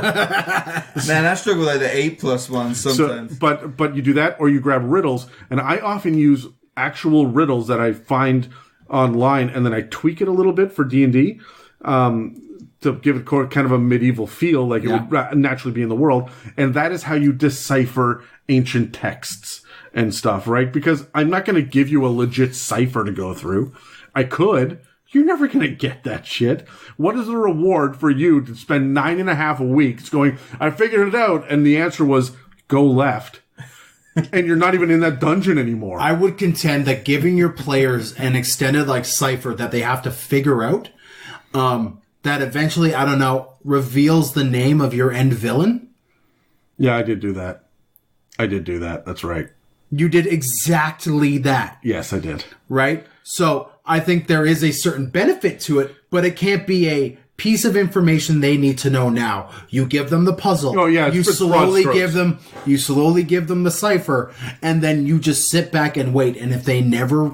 man, I struggle with like the 8+ ones sometimes. So, but you do that, or you grab riddles, and I often use actual riddles that I find online, and then I tweak it a little bit for D&D to give it kind of a medieval feel, like it would naturally be in the world. And that is how you decipher ancient texts and stuff, right? Because I'm not going to give you a legit cipher to go through. I could. You're never going to get that shit. What is the reward for you to spend 9.5 weeks going, I figured it out, and the answer was, go left. And you're not even in that dungeon anymore. I would contend that giving your players an extended, like, cipher that they have to figure out, that eventually, I don't know, reveals the name of your end villain. Yeah, I did do that. That's right. You did exactly that. Yes, I did. Right? So I think there is a certain benefit to it, but it can't be a piece of information they need to know now. You give them the puzzle. Oh yeah, you slowly give them the cipher, and then you just sit back and wait. And if they never,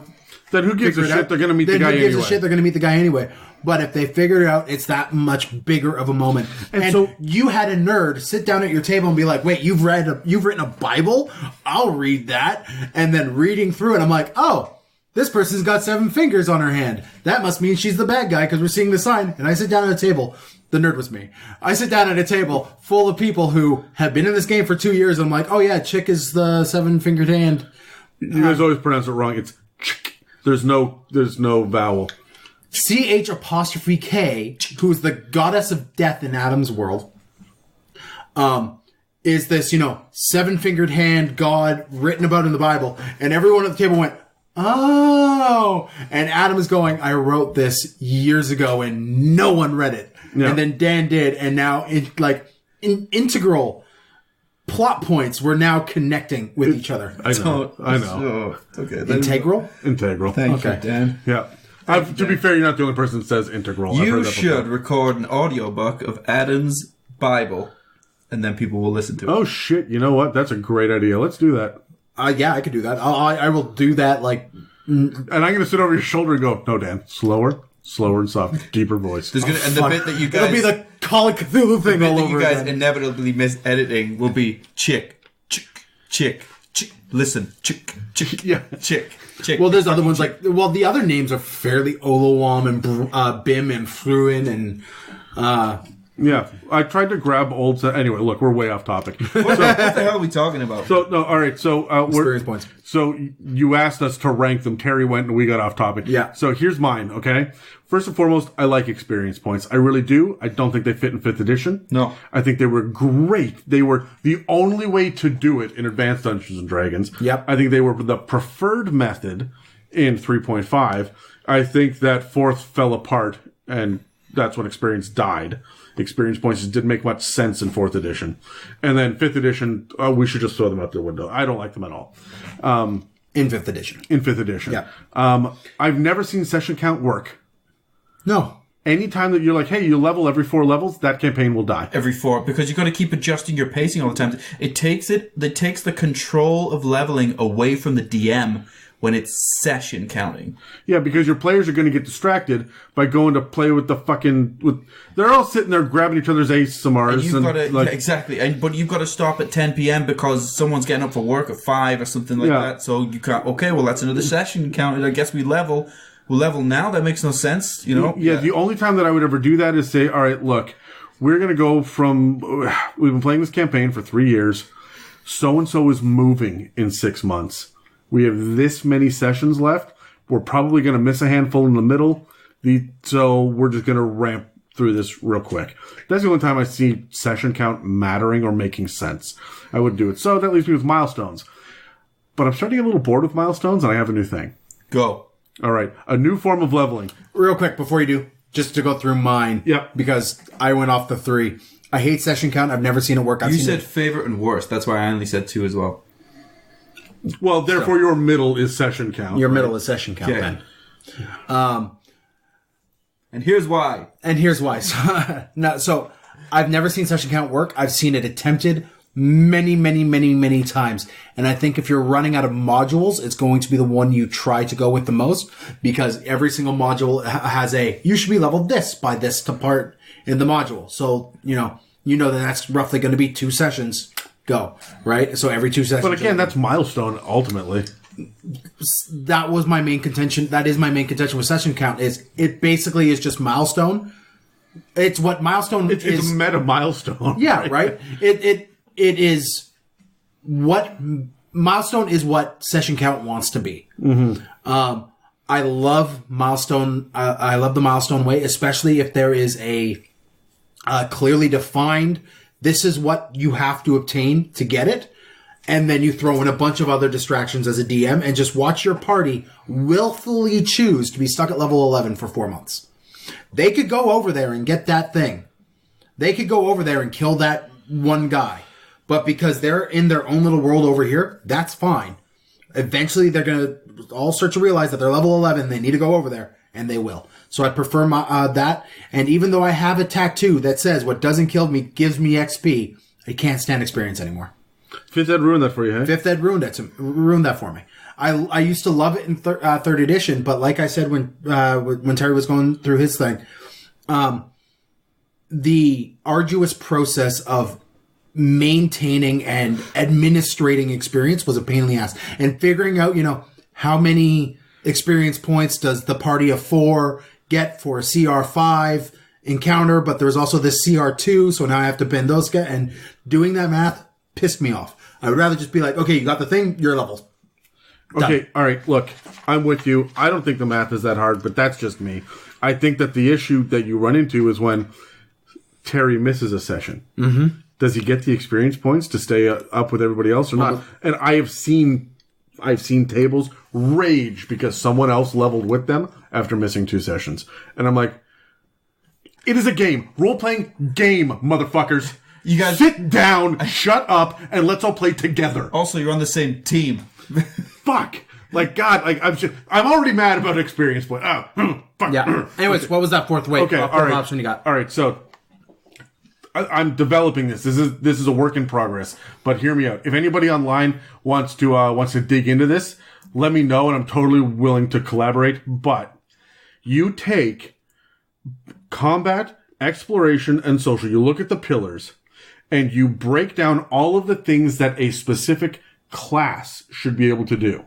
then who gives a shit? They're going to meet the guy anyway. Who gives a shit? They're going to meet the guy anyway. But if they figure it out, it's that much bigger of a moment. And so you had a nerd sit down at your table and be like, "Wait, you've written a Bible? I'll read that." And then reading through it, I'm like, "Oh, this person's got 7 fingers on her hand. That must mean she's the bad guy because we're seeing the sign." And I sit down at a table. The nerd was me. I sit down at a table full of people who have been in this game for 2 years. And I'm like, "Oh yeah, chick is the 7-fingered hand." You guys always pronounce it wrong. It's chick. There's no vowel. CH''K, who's the goddess of death in Adam's world, is this, 7-fingered hand god written about in the Bible. And everyone at the table went, "Oh," and Adam is going, "I wrote this years ago and no one read it." Yeah. And then Dan did, and now integral plot points were now connecting with each other. I know. Okay. Integral? Integral. Thank you, Dan. Yeah. To be fair, you're not the only person that says integral. You should record an audiobook of Adam's Bible, and then people will listen to it. Oh shit! You know what? That's a great idea. Let's do that. Yeah, I could do that. I will do that, like... And I'm going to sit over your shoulder and go, "No, Dan, slower and soft, deeper voice." The bit that you guys... It'll be the Call of Cthulhu thing all over again. The bit that you guys inevitably miss editing will be chick, listen, chick, yeah, chick. Well, there's other ones like... Well, the other names are fairly Olowam and Bim and Fruin and... Yeah, I tried to grab old... Anyway, look, we're way off topic. What the hell are we talking about? So, no, all right, so... experience points. So, you asked us to rank them. Terry went and we got off topic. Yeah. So, here's mine, okay? First and foremost, I like experience points. I really do. I don't think they fit in 5th edition. No. I think they were great. They were the only way to do it in Advanced Dungeons & Dragons. Yep. I think they were the preferred method in 3.5. I think that 4th fell apart, and that's when experience died. Experience points didn't make much sense in 4th edition. And then 5th edition, we should just throw them out the window. I don't like them at all. In 5th edition. In 5th edition. Yeah. I've never seen session count work. No. Anytime that you're like, hey, you level every 4 levels, that campaign will die. Every 4, because you've got to keep adjusting your pacing all the time. It takes the control of leveling away from the DM when it's session counting. Yeah, because your players are going to get distracted by going to play with the fucking... they're all sitting there grabbing each other's ASMRs. And you've got to... Like, yeah, exactly. But you've got to stop at 10 p.m. because someone's getting up for work at 5 or something like that. So you can't... Okay, well, that's another session counted. I guess we level... We'll level now? That makes no sense, you know? Yeah, the only time that I would ever do that is say, all right, look, we're going to go from... We've been playing this campaign for 3 years. So-and-so is moving in 6 months. We have this many sessions left. We're probably going to miss a handful in the middle. So we're just going to ramp through this real quick. That's the only time I see session count mattering or making sense. I would do it. So that leaves me with milestones. But I'm starting to get a little bored with milestones, and I have a new thing. Go. All right. A new form of leveling. Real quick, before you do, just to go through mine. Yeah. Because I went off the 3. I hate session count. I've never seen it work. You said favorite and worst. That's why I only said 2 as well. Well, therefore, your middle is session count. Your middle is session count, then. And here's why. So, I've never seen session count work. I've seen it attempted many times. And I think if you're running out of modules, it's going to be the one you try to go with the most, because every single module has you should be leveled this by this to part in the module. So, you know that that's roughly going to be 2 sessions. Go, right? So every 2 sessions. But again, that's milestone, ultimately. That was my main contention. That is my main contention with session count. It basically is just milestone. It's what milestone is. It's a meta milestone. Yeah, right? It is what milestone is what session count wants to be. Mm-hmm. I love milestone. I love the milestone way, especially if there is a clearly defined, this is what you have to obtain to get it. And then you throw in a bunch of other distractions as a DM and just watch your party willfully choose to be stuck at level 11 for 4 months. They could go over there and get that thing. They could go over there and kill that one guy. But because they're in their own little world over here, that's fine. Eventually, they're going to all start to realize that they're level 11. They need to go over there, and they will. So I prefer that. And even though I have a tattoo that says what doesn't kill me gives me XP, I can't stand experience anymore. 5th Ed ruined that for you, hey? 5th Ed ruined that for me. I used to love it in 3rd edition, but like I said when Terry was going through his thing, the arduous process of maintaining and administrating experience was a pain in the ass. And figuring out, how many experience points does the party of 4 get for a CR5 encounter, but there's also this CR2, so now I have to bend those guys, and doing that math pissed me off. I would rather just be like, okay, you got the thing, you're level. Okay, all right, look, I'm with you. I don't think the math is that hard, but that's just me. I think that the issue that you run into is when Terry misses a session. Mm-hmm. Does he get the experience points to stay up with everybody else or not? And I've seen tables rage because someone else leveled with them after missing 2 sessions. And I'm like, it is a game. Role-playing game, motherfuckers. You guys sit down, shut up, and let's all play together. Also, you're on the same team. Fuck. Like, God, like, I'm already mad about experience point. Oh, fuck. Yeah. Anyways, what was that 4th way? Okay, all right. Option you got? All right, so I'm developing this. This is a work in progress. But hear me out. If anybody online wants to dig into this, let me know, and I'm totally willing to collaborate. But you take combat, exploration, and social. You look at the pillars, and you break down all of the things that a specific class should be able to do.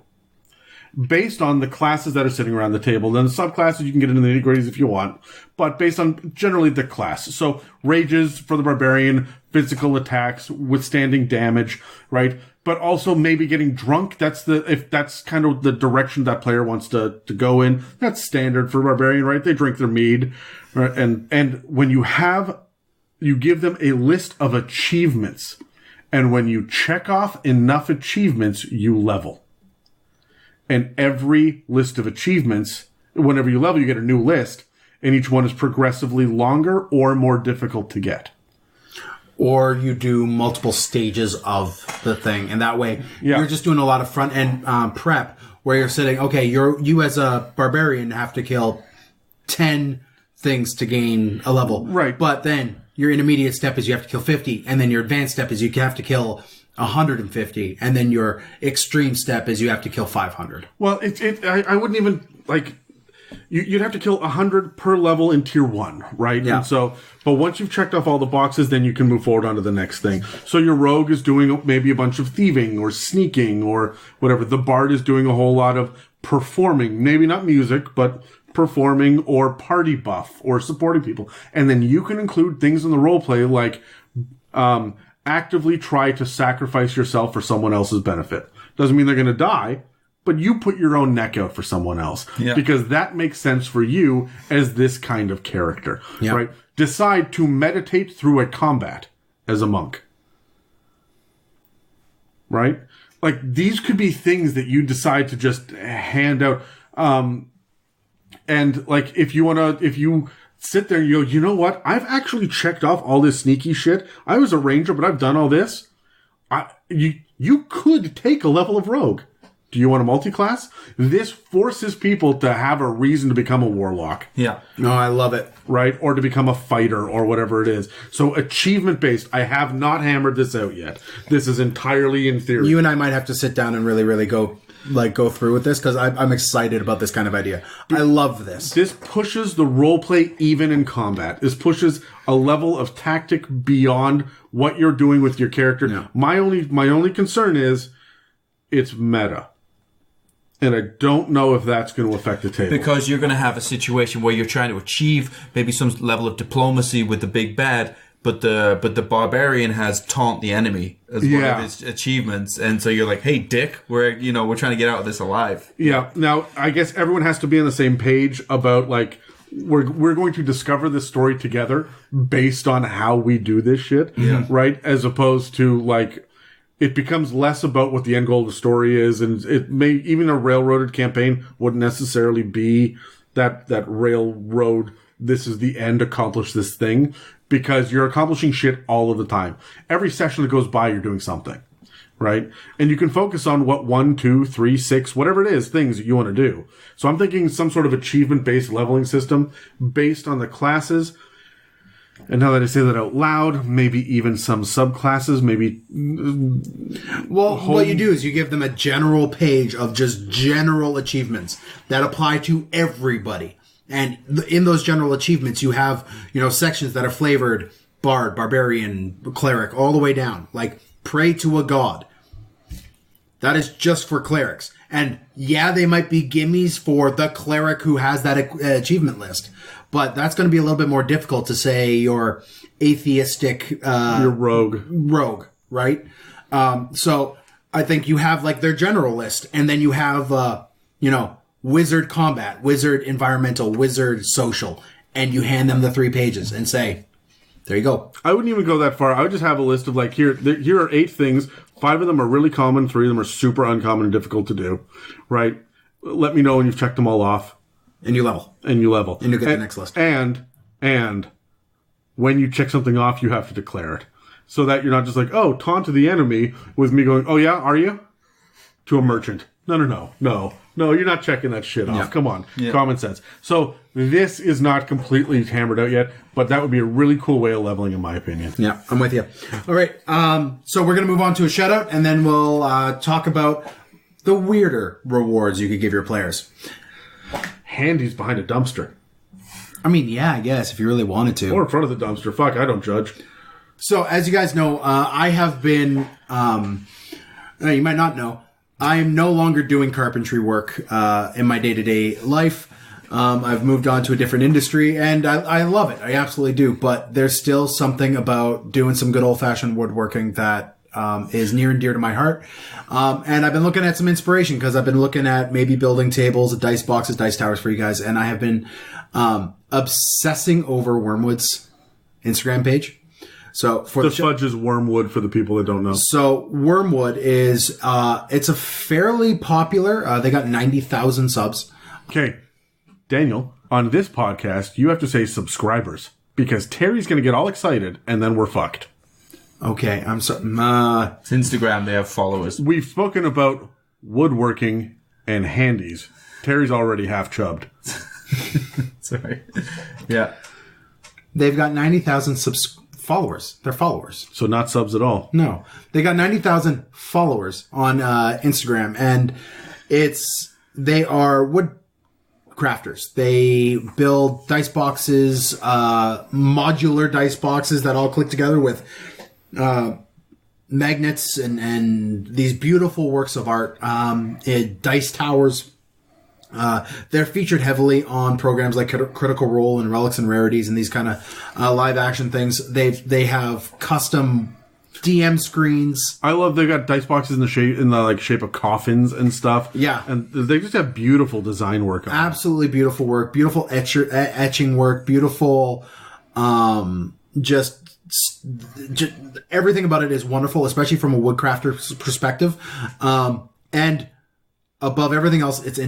based on the classes that are sitting around the table. Then the subclasses, you can get into the nitty-gritties if you want, but based on generally the class. So rages for the barbarian, physical attacks, withstanding damage, right? But also maybe getting drunk. If that's kind of the direction that player wants to go in. That's standard for barbarian, right? They drink their mead, right? And when you give them a list of achievements, and when you check off enough achievements, you level. And every list of achievements, whenever you level, you get a new list, and each one is progressively longer or more difficult to get. Or you do multiple stages of the thing, and that way you're just doing a lot of front end prep, where you're sitting. Okay, you as a barbarian have to kill 10 things to gain a level, right? But then your intermediate step is you have to kill 50, and then your advanced step is you have to kill 150, and then your extreme step is you have to kill 500. Well, I wouldn't even like. You'd have to kill 100 per level in tier 1, right? Yeah. And so, but once you've checked off all the boxes, then you can move forward onto the next thing. So your rogue is doing maybe a bunch of thieving or sneaking or whatever. The bard is doing a whole lot of performing, maybe not music, but performing or party buff or supporting people. And then you can include things in the roleplay like actively try to sacrifice yourself for someone else's benefit. Doesn't mean they're going to die, but you put your own neck out for someone else because that makes sense for you as this kind of character, right? Decide to meditate through a combat as a monk, right? Like these could be things that you decide to just hand out. And like, if you sit there and you go, you know what? I've actually checked off all this sneaky shit. I was a ranger, but I've done all this. You could take a level of rogue. Do you want a multi-class? This forces people to have a reason to become a warlock. Yeah. No, I love it. Right? Or to become a fighter or whatever it is. So achievement-based. I have not hammered this out yet. This is entirely in theory. You and I might have to sit down and really, really go through with this because I'm excited about this kind of idea. I love this. This pushes the roleplay even in combat. This pushes a level of tactic beyond what you're doing with your character. Yeah. My only concern is it's meta. And I don't know if that's going to affect the table. Because you're going to have a situation where you're trying to achieve maybe some level of diplomacy with the big bad, but the barbarian has taunt the enemy as one of his achievements, and so you're like, hey, dick, we're trying to get out of this alive. Yeah. Now, I guess everyone has to be on the same page about like we're going to discover this story together based on how we do this shit, right? As opposed to like. It becomes less about what the end goal of the story is, and it may even a railroaded campaign wouldn't necessarily be that railroad. This is the end. Accomplish this thing because you're accomplishing shit all of the time. Every session that goes by, you're doing something, right? And you can focus on what 1, 2, 3, 6, whatever it is, things that you want to do. So I'm thinking some sort of achievement-based leveling system based on the classes. And now that I say that out loud, maybe even some subclasses, maybe... What you do is you give them a general page of just general achievements that apply to everybody. And in those general achievements, you have, sections that are flavored bard, barbarian, cleric, all the way down. Like, pray to a god. That is just for clerics. And yeah, they might be gimmies for the cleric who has that achievement list. But that's going to be a little bit more difficult to say your atheistic... your rogue. Rogue, right? So I think you have like their general list. And then you have, wizard combat, wizard environmental, wizard social. And you hand them the 3 pages and say, there you go. I wouldn't even go that far. I would just have a list of like, here are 8 things. 5 of them are really common. 3 of them are super uncommon and difficult to do, right? Let me know when you've checked them all off. And you level. And you level. And you get the next list. And when you check something off, you have to declare it. So that you're not just like, oh, taunt to the enemy with me going, oh yeah, are you? To a merchant. No, you're not checking that shit off. Yeah. Come on. Yeah. Common sense. So this is not completely hammered out yet, but that would be a really cool way of leveling in my opinion. Yeah, I'm with you. All right. So we're going to move on to a shout out and then we'll talk about the weirder rewards you could give your players. Handy's behind a dumpster. I mean, yeah, I guess, if you really wanted to. Or in front of the dumpster. Fuck, I don't judge. So, as you guys know, I have been, you might not know, I am no longer doing carpentry work in my day-to-day life. I've moved on to a different industry, and I love it. I absolutely do. But there's still something about doing some good old-fashioned woodworking that is near and dear to my heart. And I've been looking at some inspiration because I've been looking at maybe building tables, dice boxes, dice towers for you guys. And I have been obsessing over Wormwood's Instagram page. So for the fudge is Wormwood for the people that don't know. So Wormwood is it's a fairly popular. They got 90,000 subs. Okay, Daniel, on this podcast, you have to say subscribers because Terry's going to get all excited and then we're fucked. Okay, I'm sorry. It's Instagram. They have followers. We've spoken about woodworking and handies. Terry's already half chubbed. Sorry. Yeah. They've got 90,000 followers. They're followers. So not subs at all. No. They got 90,000 followers on Instagram, and they are wood crafters. They build dice boxes, modular dice boxes that all click together with magnets and these beautiful works of art. Dice towers. They're featured heavily on programs like Critical Role and Relics and Rarities and these kind of live action things. They have custom DM screens. I love they got dice boxes in the shape of coffins and stuff. Yeah, and they just have beautiful design work. Absolutely beautiful work, beautiful etching work, beautiful. Just everything about it is wonderful, especially from a woodcrafter's perspective. And above everything else, it's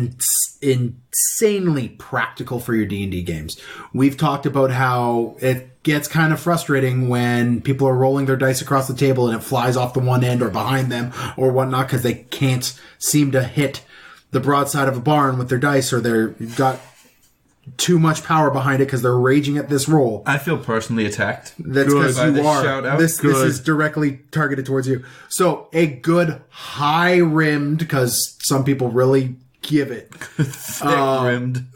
insanely practical for your D&D games. We've talked about how it gets kind of frustrating when people are rolling their dice across the table and it flies off the one end or behind them or whatnot because they can't seem to hit the broadside of a barn with their dice, or they've got too much power behind it because they're raging at this roll. I feel personally attacked. That's because you are. This is directly targeted towards you. So a good high-rimmed, because some people really give it. Thick-rimmed.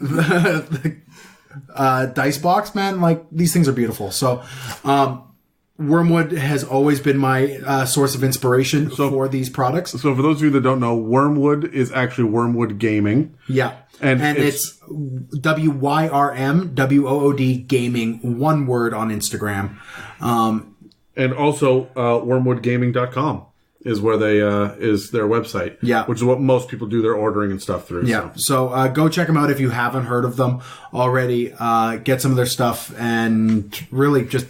Dice box, man, like, these things are beautiful. So Wormwood has always been my source of inspiration for these products. So for those of you that don't know, Wormwood is actually Wormwood Gaming. Yeah. And it's WYRMWOOD Gaming, one word on Instagram. And also wormwoodgaming.com is where they is their website. Yeah. Which is what most people do their ordering and stuff through. Yeah. So go check them out if you haven't heard of them already. Get some of their stuff and really just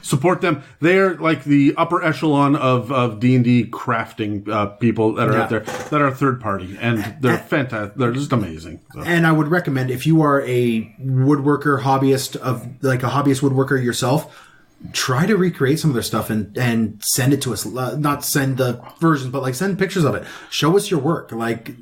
support them. They're like the upper echelon of D&D crafting people that are out there that are third party, and they're fantastic. They're just amazing. So. And I would recommend, if you are a woodworker, hobbyist woodworker yourself, try to recreate some of their stuff and send it to us. Not send the versions, but like send pictures of it. Show us your work. Like,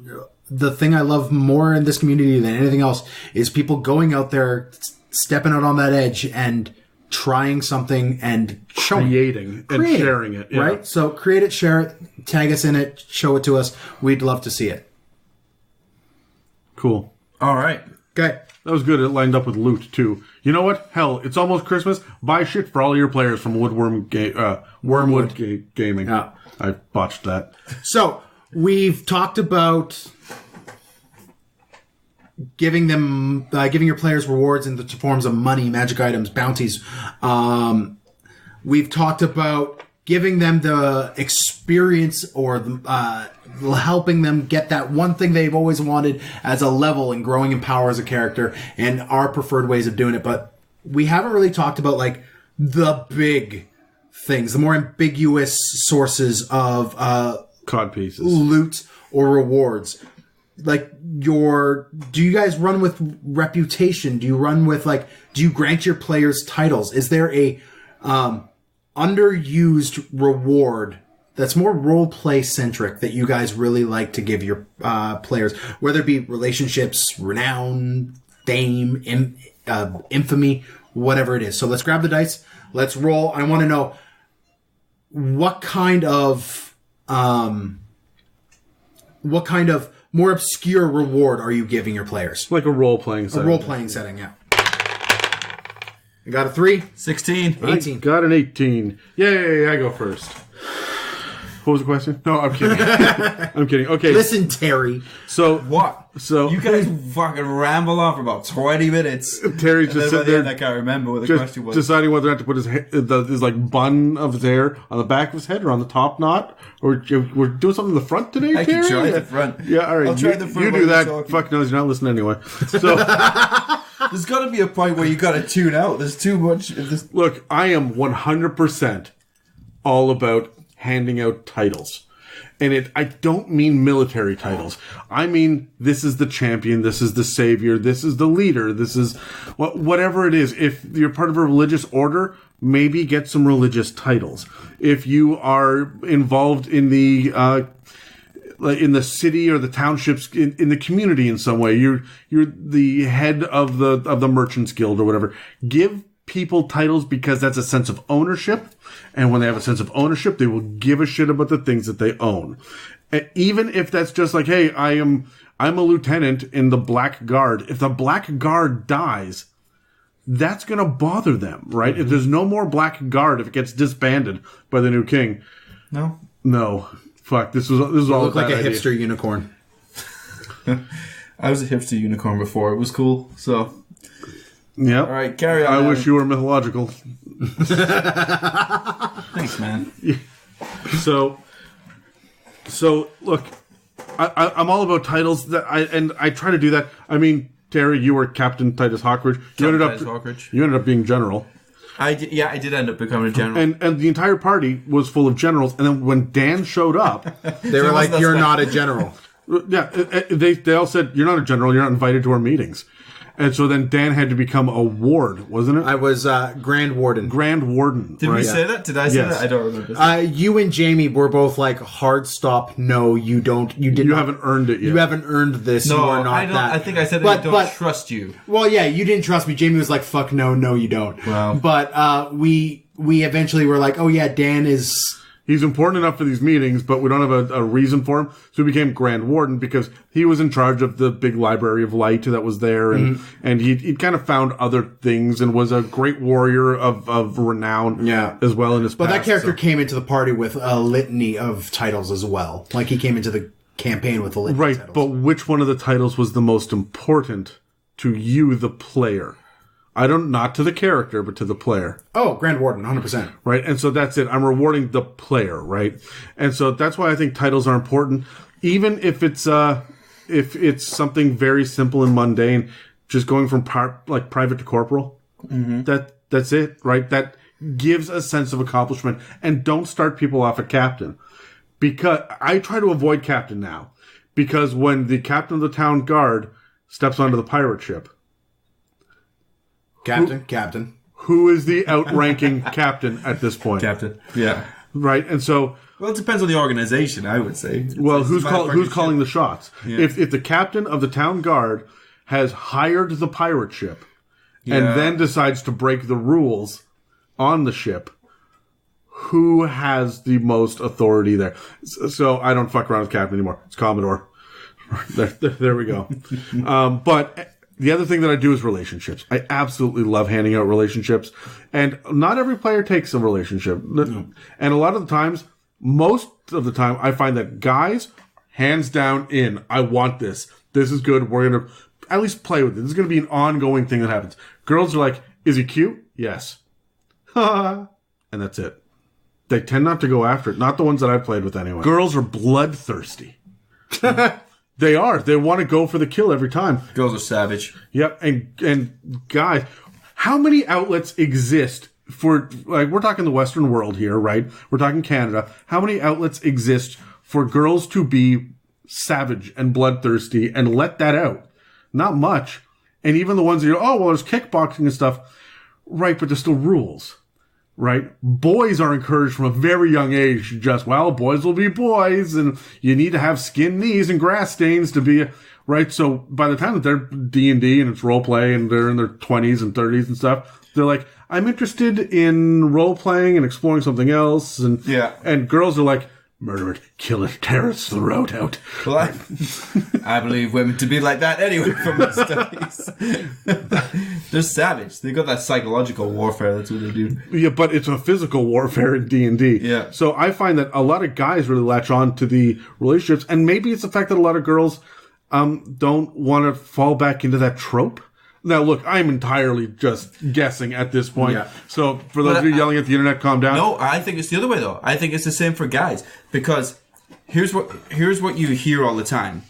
the thing I love more in this community than anything else is people going out there, stepping out on that edge and trying something and creating and sharing it. Yeah. Right? So create it, share it, tag us in it, show it to us. We'd love to see it. Cool. All right. Okay. That was good. It lined up with loot, too. You know what? Hell, it's almost Christmas. Buy shit for all your players from Wormwood Gaming. Yeah. I botched that. So, we've talked about giving your players rewards in the forms of money, magic items, bounties. We've talked about giving them the experience or helping them get that one thing they've always wanted as a level and growing in power as a character, and our preferred ways of doing it. But we haven't really talked about like the big things, the more ambiguous sources of cod pieces, loot or rewards. Like do you guys run with reputation? Do you run with do you grant your players titles? Is there a underused reward that's more role play centric that you guys really like to give your players, whether it be relationships, renown, fame, infamy, whatever it is? So let's grab the dice. Let's roll. I want to know what kind of more obscure reward are you giving your players? Like a role-playing setting. A role-playing setting, yeah. You got a 3? 16. 18. I got an 18. Yay, I go first. What was the question? No, I'm kidding. I'm kidding. Okay. Listen, Terry. So what? So you guys fucking ramble on for about 20 minutes. Terry's just sitting there. I can't remember what the question was. Deciding whether or not to put his like bun of his hair on the back of his head or on the top knot. Or we're doing something in the front today, I Terry? can try the front. Yeah, all right. I'll try the front. You do that. Fuck knows you're not listening anyway. So there's got to be a point where you got to tune out. There's too much. Look, I am 100% all about handing out titles. And I don't mean military titles. I mean, this is the champion, this is the savior, this is the leader, this is whatever it is. If you're part of a religious order, maybe get some religious titles. If you are involved in the city or the townships in the community in some way, you're the head of the Merchants Guild or whatever. Give people titles because that's a sense of ownership. And when they have a sense of ownership, they will give a shit about the things that they own. And even if that's just like, hey, I'm a lieutenant in the Black Guard. If the Black Guard dies, that's going to bother them, right? Mm-hmm. If there's no more Black Guard, if it gets disbanded by the new king. No. Fuck, this was all look like a idea. Hipster unicorn. I was a hipster unicorn before. It was cool, so... Yeah. All right, carry on. I wish you were mythological. Thanks, man. Yeah. So look, I'm all about titles. I try to do that. I mean, Terry, you were Captain Titus Hawkridge. You ended up being general. I did end up becoming a general. And the entire party was full of generals. And then when Dan showed up, they were like, "You're not a general." Yeah, they all said, "You're not a general. You're not invited to our meetings." And so then Dan had to become a ward, wasn't it? I was Grand Warden. Grand Warden. Did we say that? Did I say that? I don't remember. You and Jamie were both like, hard stop, no, you don't. You haven't earned it yet. You haven't earned this. No, you are not I don't. that. I think I said that I don't trust you. Well, yeah, you didn't trust me. Jamie was like, fuck no, you don't. Wow. But we eventually were like, oh yeah, Dan is... He's important enough for these meetings, but we don't have a reason for him. So he became Grand Warden because he was in charge of the big Library of Light that was there. And, and he'd kind of found other things and was a great warrior of renown as well in his past. But that character came into the party with a litany of titles as well. Like he came into the campaign with a litany of titles. But which one of the titles was the most important to you, the player? Not to the character, but to the player. Oh, Grand Warden, 100%. Right, and so that's it. I'm rewarding the player, right? And so that's why I think titles are important. Even if it's something very simple and mundane, just going from private to corporal. Mm-hmm. That's it, right? That gives a sense of accomplishment. And don't start people off at captain. Because I try to avoid captain now. Because when the captain of the town guard steps onto the pirate ship, Captain. Who is the outranking captain at this point? Captain. Yeah. Right, and so... Well, it depends on the organization, I would say. Well, who's calling the shots? Yeah. If the captain of the town guard has hired the pirate ship and then decides to break the rules on the ship, who has the most authority there? So I don't fuck around with captain anymore. It's Commodore. There we go. But... The other thing that I do is relationships. I absolutely love handing out relationships. And not every player takes a relationship. No. And a lot of the times, most of the time, I find that guys, hands down in, I want this. This is good. We're going to at least play with it. This is going to be an ongoing thing that happens. Girls are like, is he cute? Yes. And that's it. They tend not to go after it. Not the ones that I've played with anyway. Girls are bloodthirsty. They are. They want to go for the kill every time. Girls are savage. Yep. And guys, how many outlets exist for, like, we're talking the Western world here, right? We're talking Canada. How many outlets exist for girls to be savage and bloodthirsty and let that out? Not much. And even the ones that there's kickboxing and stuff. Right, but there's still rules. Right? Boys are encouraged from a very young age boys will be boys, and you need to have skin knees and grass stains to be, right? So by the time that they're D&D and it's role play and they're in their 20s and 30s and stuff, they're like, I'm interested in role playing and exploring something else. And girls are like, murder it, kill it, tear its throat out. Well, I believe women to be like that anyway from my studies. They're savage. They got that psychological warfare. That's what they do. Yeah, but it's a physical warfare in D&D. Yeah. So I find that a lot of guys really latch on to the relationships, and maybe it's the fact that a lot of girls don't want to fall back into that trope. Now, look, I'm entirely just guessing at this point. Yeah. So, for those of you yelling at the internet, calm down. No, I think it's the other way, though. I think it's the same for guys. Because here's what you hear all the time.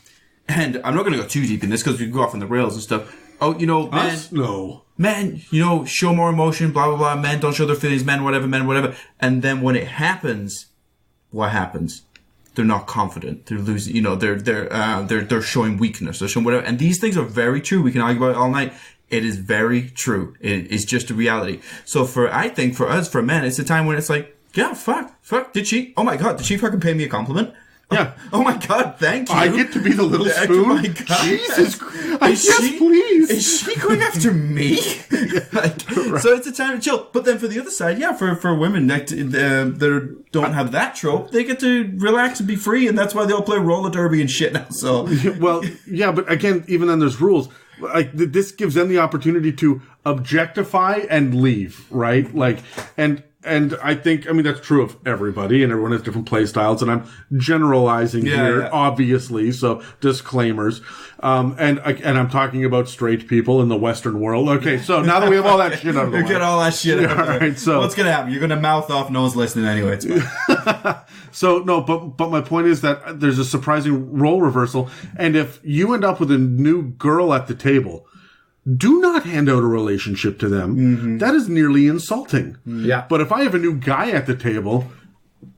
And I'm not going to go too deep in this because we can go off on the rails and stuff. Oh, men, show more emotion, blah, blah, blah. Men don't show their feelings, men, whatever. And then when it happens, what happens? They're not confident. They're losing. They're showing weakness. They're showing whatever. And these things are very true. We can argue about it all night. It is very true. It is just a reality. So I think for us, for men, it's a time when it's like, yeah, fuck. Oh my God, did she fucking pay me a compliment? Yeah. Oh my God, thank you. I get to be the little spoon. Oh my God. Jesus Christ. Please. Is she going after me? Right. So it's a time to chill. But then for the other side, yeah, for women that don't have that trope, they get to relax and be free, and that's why they all play roller derby and shit now. So well, yeah, but again, even then there's rules. Like this gives them the opportunity to objectify and leave, right? And I think, that's true of everybody, and everyone has different play styles, and I'm generalizing here, obviously, so disclaimers. And I'm talking about straight people in the Western world. Okay, so now that we have all that shit out of the way. Get all that shit out of the way. Right, so what's going to happen? You're going to mouth off, no one's listening anyway. It's fine. So, no, but my point is that there's a surprising role reversal, and if you end up with a new girl at the table, do not hand out a relationship to them. Mm-hmm. That is nearly insulting. Yeah. But if I have a new guy at the table,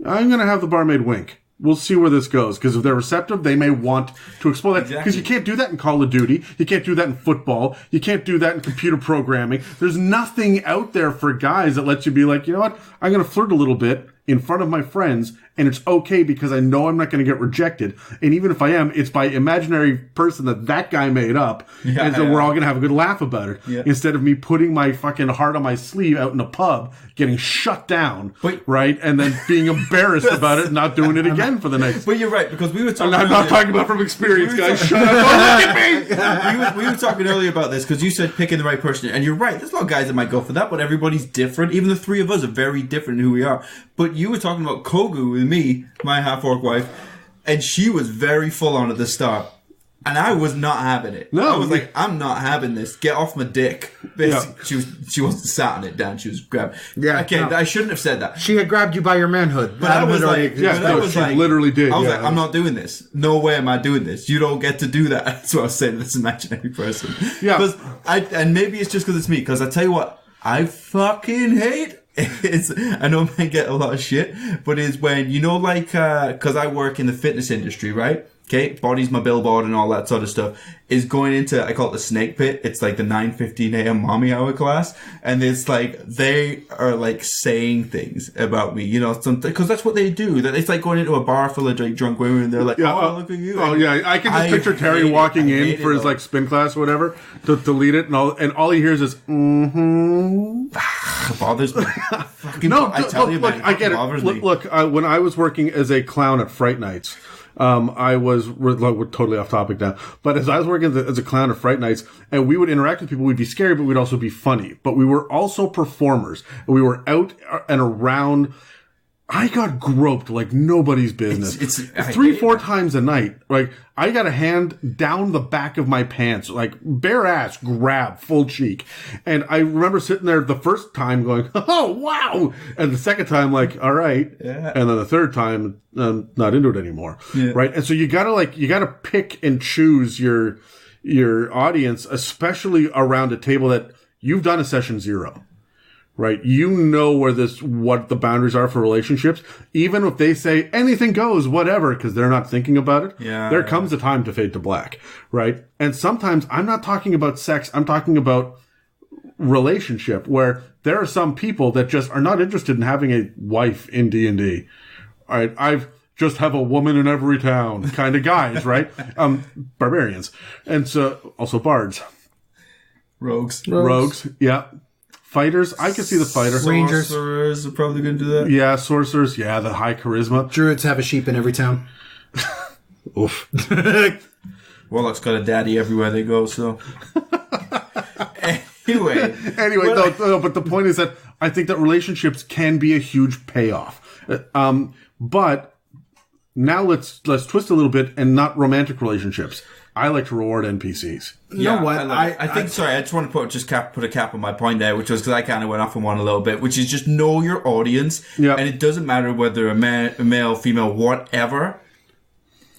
I'm going to have the barmaid wink. We'll see where this goes. Because if they're receptive, they may want to explore that. Because you can't do that in Call of Duty. You can't do that in football. You can't do that in computer programming. There's nothing out there for guys that lets you be like, you know what? I'm going to flirt a little bit in front of my friends, and it's okay because I know I'm not going to get rejected. And even if I am, it's by imaginary person that guy made up. Yeah, and so we're all going to have a good laugh about it. Yeah. Instead of me putting my fucking heart on my sleeve out in a pub, getting shut down, right? And then being embarrassed about it and not doing it again for the next. But you're right, because we were talking I'm not talking about from experience, guys. Shut up. Don't look at me! We were talking earlier about this because you said picking the right person. And you're right. There's a lot of guys that might go for that, but everybody's different. Even the three of us are very different in who we are. But you were talking about Kogu with me, my half-orc wife, and she was very full on at the start. And I was not having it. No. I was like, I'm not having this. Get off my dick. Yeah. She wasn't sat it down. She was grabbed. Yeah. Okay, no. I shouldn't have said that. She had grabbed you by your manhood. But I was like, she literally did. I was like, I'm not doing this. No way am I doing this. You don't get to do that. That's what I was saying to this imaginary person. Yeah. And maybe it's just because it's me. Because I tell you what, I fucking hate I know men get a lot of shit, but it's when, because I work in the fitness industry, right? Okay, body's my billboard and all that sort of stuff, is going into, I call it the snake pit. It's like the 9:15 a.m. mommy hour class. And it's like, they are like saying things about me, because that's what they do. It's like going into a bar full of drunk women and they're like, look at you. Oh, yeah, I can just picture Terry walking in for his like spin class or whatever to lead it, and all he hears is, It bothers me. I tell you, man, I get it. Look, when I was working as a clown at Fright Nights, we're totally off topic now, but as I was working as a clown at Fright Nights, and we would interact with people, we'd be scary, but we'd also be funny. But we were also performers, and we were out and around. I got groped like nobody's business. It's 3-4 times a night. Like, I got a hand down the back of my pants, like bare ass grab, full cheek. And I remember sitting there the first time going, oh, wow. And the second time, like, all right. Yeah. And then the third time, I'm not into it anymore. Yeah. Right. And so you gotta pick and choose your audience, especially around a table that you've done a session 0. Right? You know what the boundaries are for relationships. Even if they say anything goes, whatever, because they're not thinking about it. Yeah. There comes a time to fade to black. Right? And sometimes I'm not talking about sex. I'm talking about relationship, where there are some people that just are not interested in having a wife in D&D. All right. I've just have a woman in every town kind of guys, right? Barbarians. And so also bards. Rogues. Yeah. Fighters, I can see the fighter. Rangers. Sorcerers are probably going to do that. Yeah, sorcerers. Yeah, the high charisma. Druids have a sheep in every town. Oof. Warlock's got a daddy everywhere they go, so... Anyway, no, but the point is that I think that relationships can be a huge payoff. But now let's twist a little bit and not romantic relationships. I like to reward NPCs. You know what? I think. Sorry, I just want to put a cap on my point there, which was because I kind of went off on one a little bit, which is just know your audience, and it doesn't matter whether a male, female, whatever.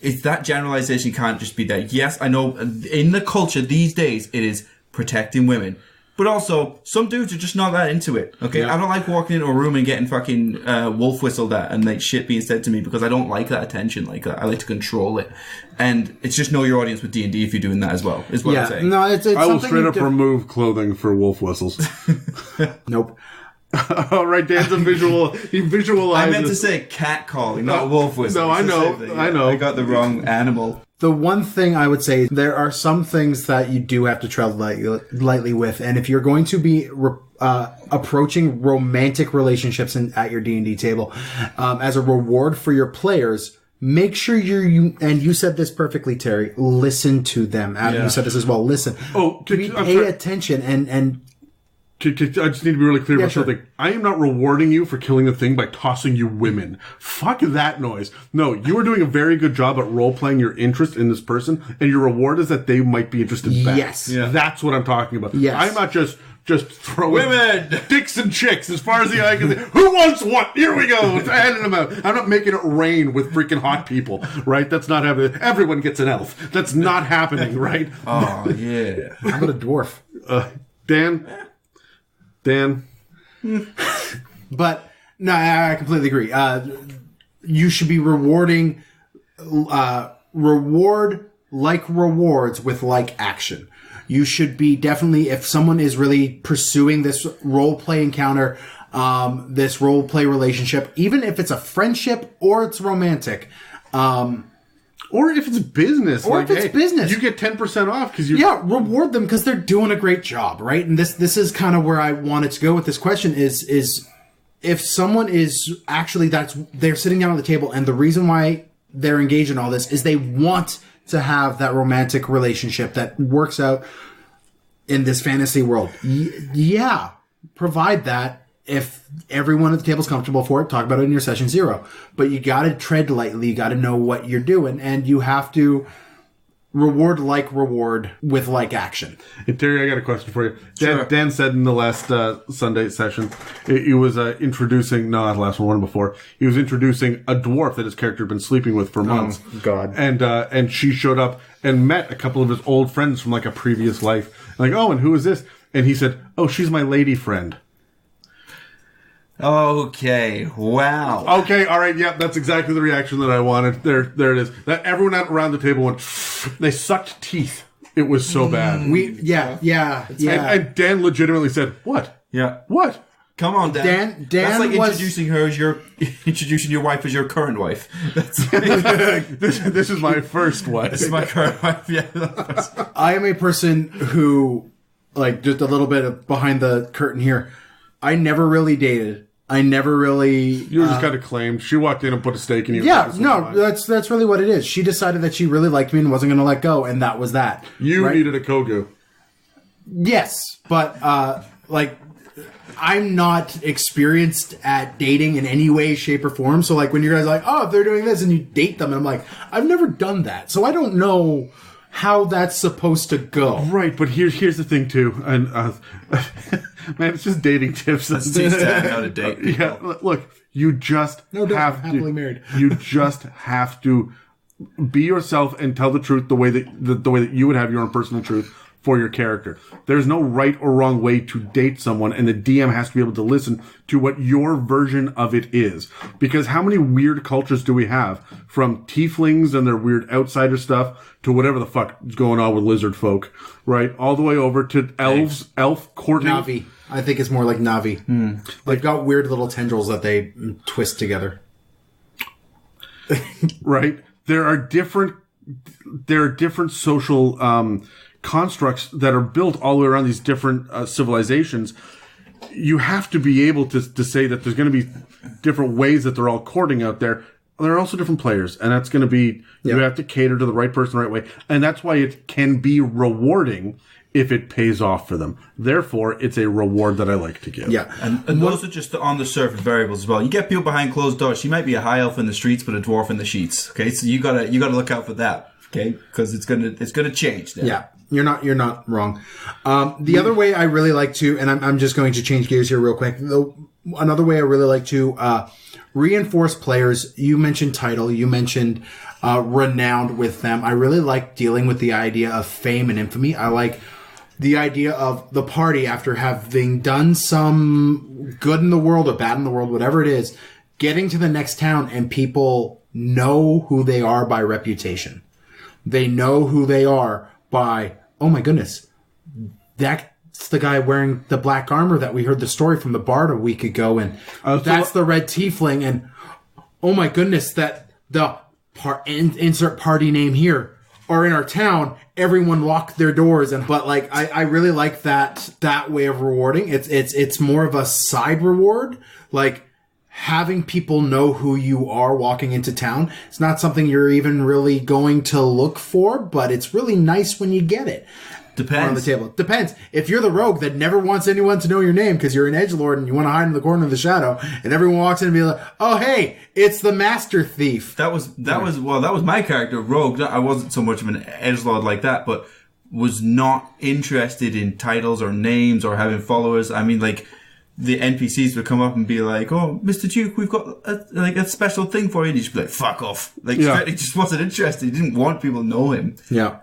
It's that generalization can't just be there. Yes, I know in the culture these days it is protecting women. But also, some dudes are just not that into it. Okay, I don't like walking into a room and getting fucking wolf whistled at and like shit being said to me because I don't like that attention like that. I like to control it, and it's just know your audience with D&D if you're doing that as well. Is what I'm saying. No, it's I will straight up remove clothing for wolf whistles. Nope. All right, Dan's a visual. He visualizes. I meant to say cat calling, not wolf whistle. No, I know. I know. I got the wrong animal. The one thing I would say, there are some things that you do have to tread lightly with. And if you're going to be approaching romantic relationships at your D&D table as a reward for your players, make sure and you said this perfectly, Terry, listen to them. Adam, you said this as well. Listen. Pay attention and I just need to be really clear about something. I am not rewarding you for killing the thing by tossing you women. Fuck that noise. No, you are doing a very good job at role-playing your interest in this person, and your reward is that they might be interested back. Yes. Yeah. That's what I'm talking about. Yes. I'm not just throwing women, dicks and chicks as far as the eye can see. Who wants what? Here we go. Handing them out. I'm not making it rain with freaking hot people, right? That's not happening. Everyone gets an elf. That's not happening, right? Oh, yeah. How about a dwarf? Dan. But no, I completely agree. You should be rewarding reward like rewards with like action. You should be definitely, if someone is really pursuing this role play encounter, this role play relationship, even if it's a friendship or it's romantic, or if it's business. Or if it's business. You get 10% off because you... Yeah, reward them because they're doing a great job, right? And this is kind of where I wanted to go with this question is if someone is actually, they're sitting down at the table and the reason why they're engaged in all this is they want to have that romantic relationship that works out in this fantasy world. Provide that. If everyone at the table is comfortable for it, talk about it in your session 0. But you got to tread lightly. You got to know what you're doing. And you have to reward with like action. Hey, Terry, I got a question for you. Sure. Dan said in the last Sunday session, he was introducing, no, not the last one before, he was introducing a dwarf that his character had been sleeping with for months. Oh, God. And she showed up and met a couple of his old friends from like a previous life. Like, oh, and who is this? And he said, oh, she's my lady friend. Okay. Wow. Okay. All right. Yep. That's exactly the reaction that I wanted. There it is. That everyone around the table went. They sucked teeth. It was so bad. And Dan legitimately said, "What? Yeah. What? Come on, Dan. Dan That's like was introducing her as introducing your wife as your current wife. That's this is my first wife. This is my current wife. Yeah. I am a person who, like, just a little bit of behind the curtain here. I never really dated. I never really... You were just kind of claimed. She walked in and put a stake in you. Yeah, no, that's really what it is. She decided that she really liked me and wasn't going to let go, and that was that. You needed a Kogu. Yes, but, I'm not experienced at dating in any way, shape, or form. So, like, when you guys are like, oh, if they're doing this, and you date them, and I'm like, I've never done that. So I don't know how that's supposed to go. Right, but here's the thing, too. And, man, it's just dating tips. Sanity Stat, how to date people. Yeah, look, you just happily married. You just have to be yourself and tell the truth the way that you would have your own personal truth for your character. There's no right or wrong way to date someone, and the DM has to be able to listen to what your version of it is. Because how many weird cultures do we have? From tieflings and their weird outsider stuff to whatever the fuck is going on with lizard folk, right? All the way over to elf courting. Navi. I think it's more like Navi. They've got weird little tendrils that they twist together. Right? There are different social constructs that are built all the way around these different civilizations. you have to be able to say that there's going to be different ways that they're all courting out there. There are also different players, and that's going to be, you have to cater to the right person the right way. And that's why it can be rewarding if it pays off for them. Therefore, it's a reward that I like to give. Yeah. And those are just the on-the-surface variables as well. You get people behind closed doors. She might be a high elf in the streets, but a dwarf in the sheets. Okay, so you gotta look out for that. Okay, because it's gonna change. Then. Yeah. You're not wrong. The other way I really like to, and I'm just going to change gears here real quick. Another way I really like to reinforce players. You mentioned title. You mentioned renowned with them. I really like dealing with the idea of fame and infamy. I like the idea of the party after having done some good in the world or bad in the world, whatever it is, getting to the next town and people know who they are by reputation. They know who they are by, oh my goodness, that's the guy wearing the black armor that we heard the story from the Bard a week ago, and that's the red tiefling, and oh my goodness, that the insert party name here are in our town. Everyone locked their doors, but like I really like that way of rewarding. It's more of a side reward, like having people know who you are walking into town. It's not something you're even really going to look for, but it's really nice when you get it. Depends. On the table. Depends. If you're the rogue that never wants anyone to know your name because you're an edgelord and you want to hide in the corner of the shadow, and everyone walks in and be like, "Oh, hey, it's the master thief." That was my character, rogue. I wasn't so much of an edgelord like that, but was not interested in titles or names or having followers. I mean, like, the NPCs would come up and be like, "Oh, Mr. Duke, we've got a special thing for you." And he'd just be like, "Fuck off!" Like, he just wasn't interested. He didn't want people to know him. Yeah.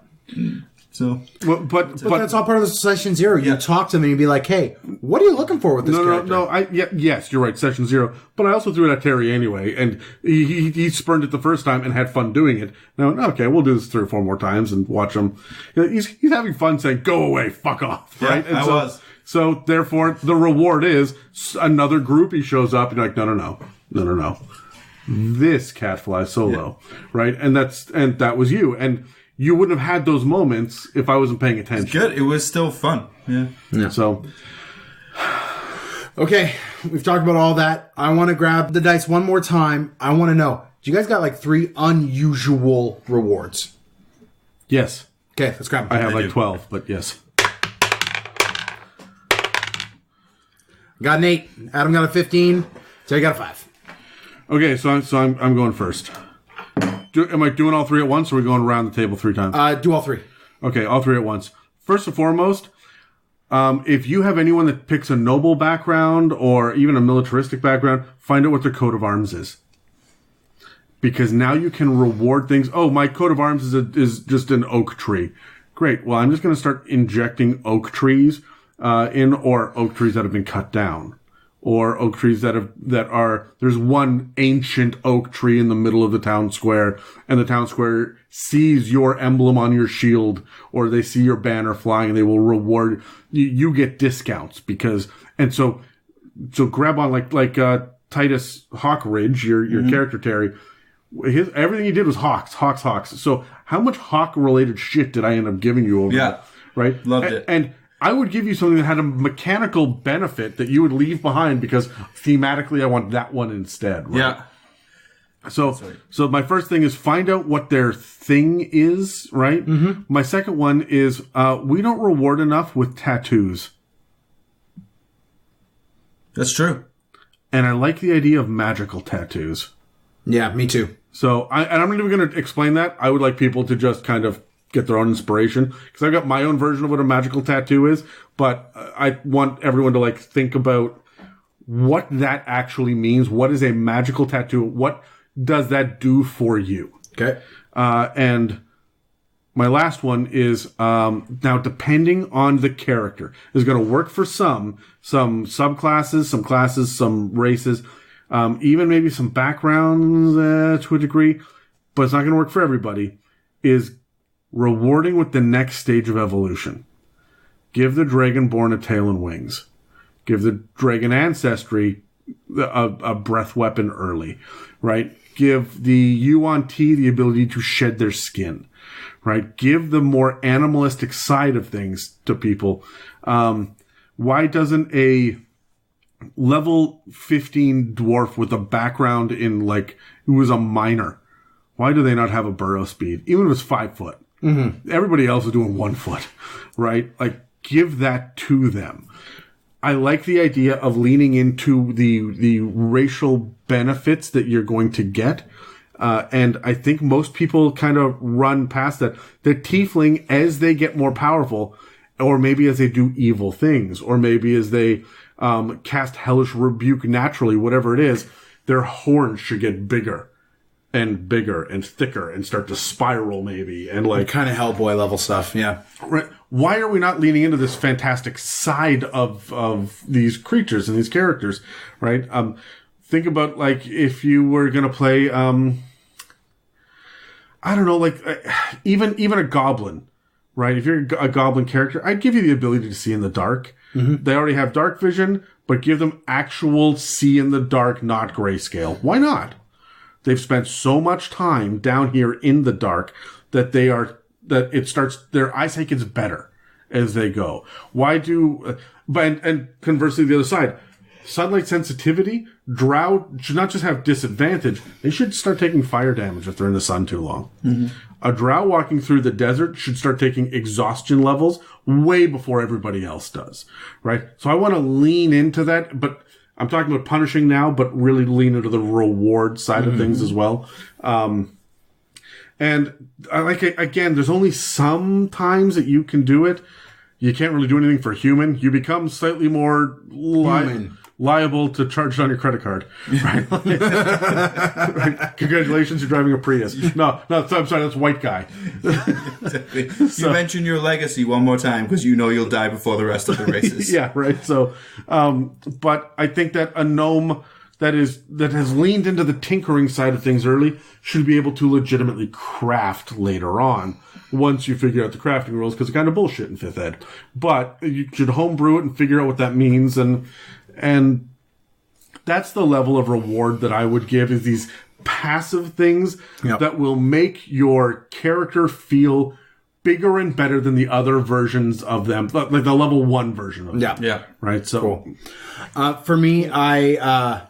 So, but that's all part of the session zero. You talk to them and you'd be like, "Hey, what are you looking for with this character?" Yes, you're right. Session zero. But I also threw it at Terry anyway, and he spurned it the first time and had fun doing it. Now, okay, we'll do this 3 or 4 more times and watch him. He's having fun saying, "Go away, fuck off." Right? Yeah, I was. So therefore, the reward is another groupie shows up, and you're like, no. This cat flies solo, right? And that was you. And you wouldn't have had those moments if I wasn't paying attention. It's good. It was still fun. Yeah. So, okay, we've talked about all that. I want to grab the dice one more time. I want to know, do you guys got like 3 unusual rewards? Yes. Okay, let's grab them. I have like 12, but yes. Got an 8. Adam got a 15. Terry got a 5. Okay, so I'm going first. Am I doing all 3 at once, or are we going around the table 3 times? Do all 3. Okay, all 3 at once. First and foremost, if you have anyone that picks a noble background or even a militaristic background, find out what their coat of arms is. Because now you can reward things. Oh, my coat of arms is just an oak tree. Great. Well, I'm just going to start injecting oak trees or oak trees that have been cut down. Or oak trees there's one ancient oak tree in the middle of the town square, and the town square sees your emblem on your shield, or they see your banner flying, and they will reward you. Get discounts so grab on like Titus Hawkridge, your character Terry. Everything he did was hawks. So how much hawk related shit did I end up giving you over? Yeah, right. Loved it. And I would give you something that had a mechanical benefit that you would leave behind because thematically I want that one instead. Right? Yeah. So my first thing is find out what their thing is, right? Mm-hmm. My second one is we don't reward enough with tattoos. That's true. And I like the idea of magical tattoos. Yeah, me too. So I'm not even going to explain that. I would like people to just kind of get their own inspiration, because I've got my own version of what a magical tattoo is, but I want everyone to like think about what that actually means. What is a magical tattoo? What does that do for you? Okay. And my last one is, now depending on the character, is going to work for some subclasses, some classes, some races, even maybe some backgrounds to a degree, but it's not going to work for everybody, is rewarding with the next stage of evolution. Give the Dragonborn a tail and wings. Give the Dragon Ancestry a breath weapon early, right? Give the Yuan-Ti the ability to shed their skin, right? Give the more animalistic side of things to people. Why doesn't a level 15 dwarf with a background in like, who was a miner. Why do they not have a burrow speed? Even if it's 5 foot. Mm-hmm. Everybody else is doing 1 foot, right? Like, give that to them. I like the idea of leaning into the racial benefits that you're going to get. And I think most people kind of run past that. The tiefling, as they get more powerful, or maybe as they do evil things, or maybe as they cast hellish rebuke naturally, whatever it is, their horns should get bigger and bigger and thicker and start to spiral maybe. And like kind of Hellboy level stuff. Yeah. Right. Why are we not leaning into this fantastic side of these creatures and these characters? Right. Think about like if you were going to play, I don't know, like even a goblin, right? If you're a goblin character, I'd give you the ability to see in the dark. Mm-hmm. They already have dark vision, but give them actual see in the dark, not grayscale. Why not? They've spent so much time down here in the dark that their eyesight gets better as they go. Why do, and conversely, the other side, sunlight sensitivity, drow should not just have disadvantage, they should start taking fire damage if they're in the sun too long. Mm-hmm. A drow walking through the desert should start taking exhaustion levels way before everybody else does, right? So I want to lean into that, but I'm talking about punishing now, but really lean into the reward side of things as well. And I like it, again, there's only some times that you can do it. You can't really do anything for human. You become slightly more liable to charge it on your credit card. Right? Right? Congratulations, you're driving a Prius. No, I'm sorry, that's white guy. Exactly. You mention your legacy one more time because you know you'll die before the rest of the races. Yeah, right. So, but I think that a gnome that has leaned into the tinkering side of things early should be able to legitimately craft later on once you figure out the crafting rules, because it's kind of bullshit in 5th ed. But you should homebrew it and figure out what that means, and that's the level of reward that I would give, is these passive things that will make your character feel bigger and better than the other versions of them, like the level 1 version of them. Yeah. Right. So cool. For me, I've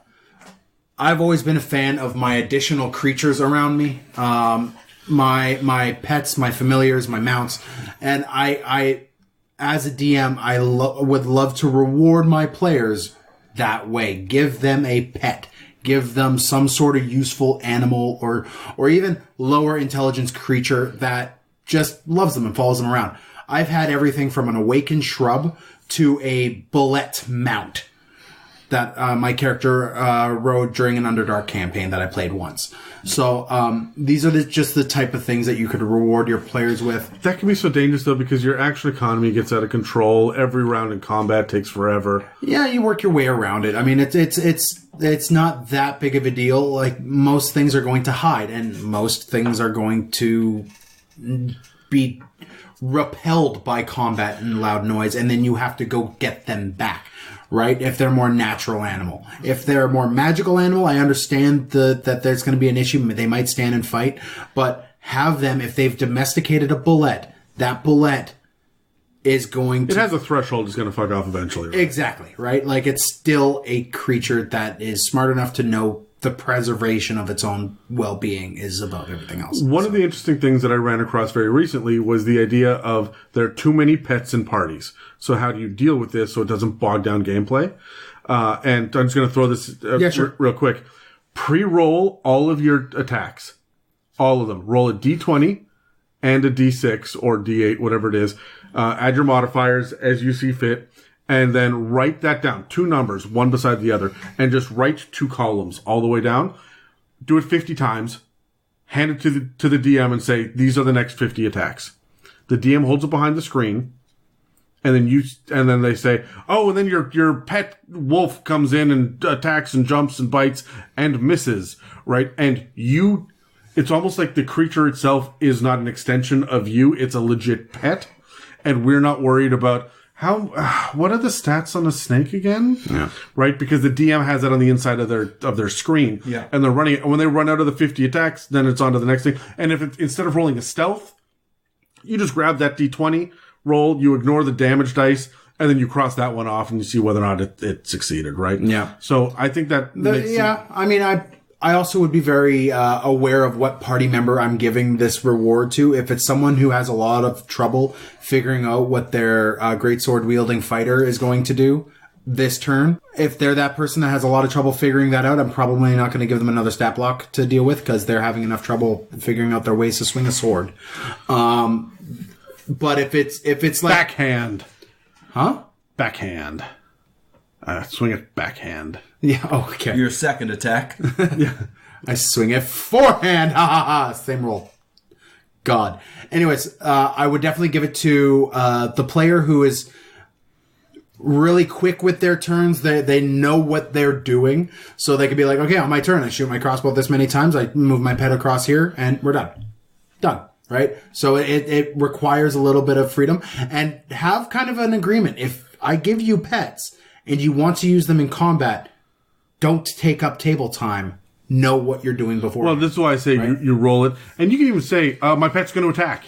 always been a fan of my additional creatures around me. My pets, my familiars, my mounts, and I as a DM, I would love to reward my players that way. Give them a pet. Give them some sort of useful animal or even lower intelligence creature that just loves them and follows them around. I've had everything from an awakened shrub to a bullet mount that my character rode during an Underdark campaign that I played once. So these are just the type of things that you could reward your players with. That can be so dangerous, though, because your actual economy gets out of control. Every round in combat takes forever. Yeah, you work your way around it. I mean, it's not that big of a deal. Like, most things are going to hide, and most things are going to be repelled by combat and loud noise, and then you have to go get them back. Right? If they're more natural animal. If they're a more magical animal, I understand that there's going to be an issue. They might stand and fight, but have them, if they've domesticated a bullet, that bullet is going to... It has a threshold, it's going to fuck off eventually. Right? Exactly, right? Like, it's still a creature that is smart enough to know the preservation of its own well-being is above everything else. One of the interesting things that I ran across very recently was the idea of there are too many pets in parties. So how do you deal with this so it doesn't bog down gameplay? And I'm just going to throw this real quick. Pre-roll all of your attacks. All of them. Roll a d20 and a d6 or d8, whatever it is. Add your modifiers as you see fit. And then write that down. 2 numbers, one beside the other. And just write 2 columns all the way down. Do it 50 times. Hand it to the DM and say, these are the next 50 attacks. The DM holds it behind the screen. And then they say, oh, and then your pet wolf comes in and attacks and jumps and bites and misses, right? And it's almost like the creature itself is not an extension of you. It's a legit pet. And we're not worried about what are the stats on a snake again? Yeah. Right? Because the DM has that on the inside of their screen. Yeah. And they're running it. When they run out of the 50 attacks, then it's on to the next thing. And if instead of rolling a stealth, you just grab that D20, roll, you ignore the damage dice, and then you cross that one off and you see whether or not it succeeded, right? Yeah. So I think that I mean, I also would be very aware of what party member I'm giving this reward to. If it's someone who has a lot of trouble figuring out what their greatsword wielding fighter is going to do this turn, if they're that person that has a lot of trouble figuring that out, I'm probably not going to give them another stat block to deal with because they're having enough trouble figuring out their ways to swing a sword. But if it's like backhand, backhand, swing it backhand. Yeah. Okay. Your second attack. Yeah. I swing it forehand. Ha ha ha. Same roll. God. Anyways, I would definitely give it to the player who is really quick with their turns. They know what they're doing, so they could be like, okay, on my turn, I shoot my crossbow this many times. I move my pet across here, and we're done. Right? So it requires a little bit of freedom, and have kind of an agreement. If I give you pets and you want to use them in combat, don't take up table time. Know what you're doing before. Well, this is why I say you roll it. And you can even say, my pet's going to attack.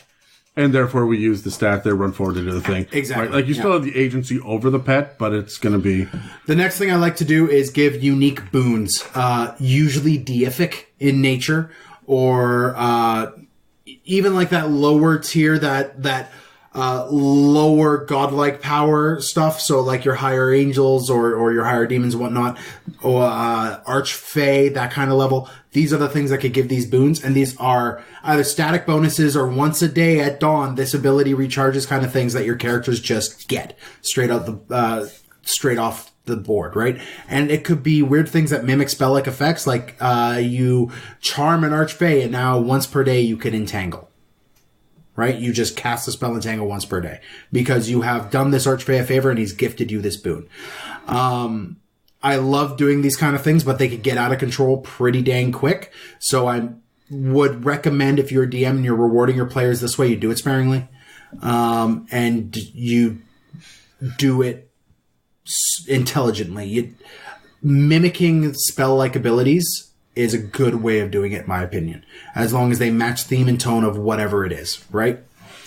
And therefore we use the stat there, run forward to do the thing. Exactly. Right? Like you still have the agency over the pet, but it's going to be... The next thing I like to do is give unique boons. Usually deific in nature, or even like that lower tier, that lower godlike power stuff. So like your higher angels or your higher demons and whatnot, or archfey, that kind of level. These are the things that could give these boons, and these are either static bonuses or once a day at dawn, this ability recharges kind of things that your characters just get straight off the board, right? And it could be weird things that mimic spell-like effects, like you charm an archfey, and now once per day you can entangle. Right? You just cast the spell entangle once per day because you have done this archfey a favor and he's gifted you this boon. I love doing these kind of things, but they could get out of control pretty dang quick. So I would recommend, if you're a DM and you're rewarding your players this way, you do it sparingly. And you do it intelligently. Mimicking spell-like abilities is a good way of doing it, in my opinion. As long as they match theme and tone of whatever it is, right?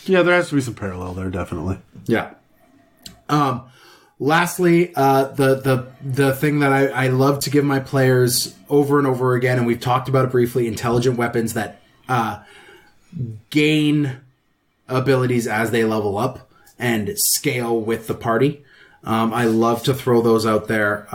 Yeah, there has to be some parallel there, definitely. Yeah. Lastly, the thing that I love to give my players over and over again, and we've talked about it briefly, intelligent weapons that gain abilities as they level up and scale with the party. I love to throw those out there.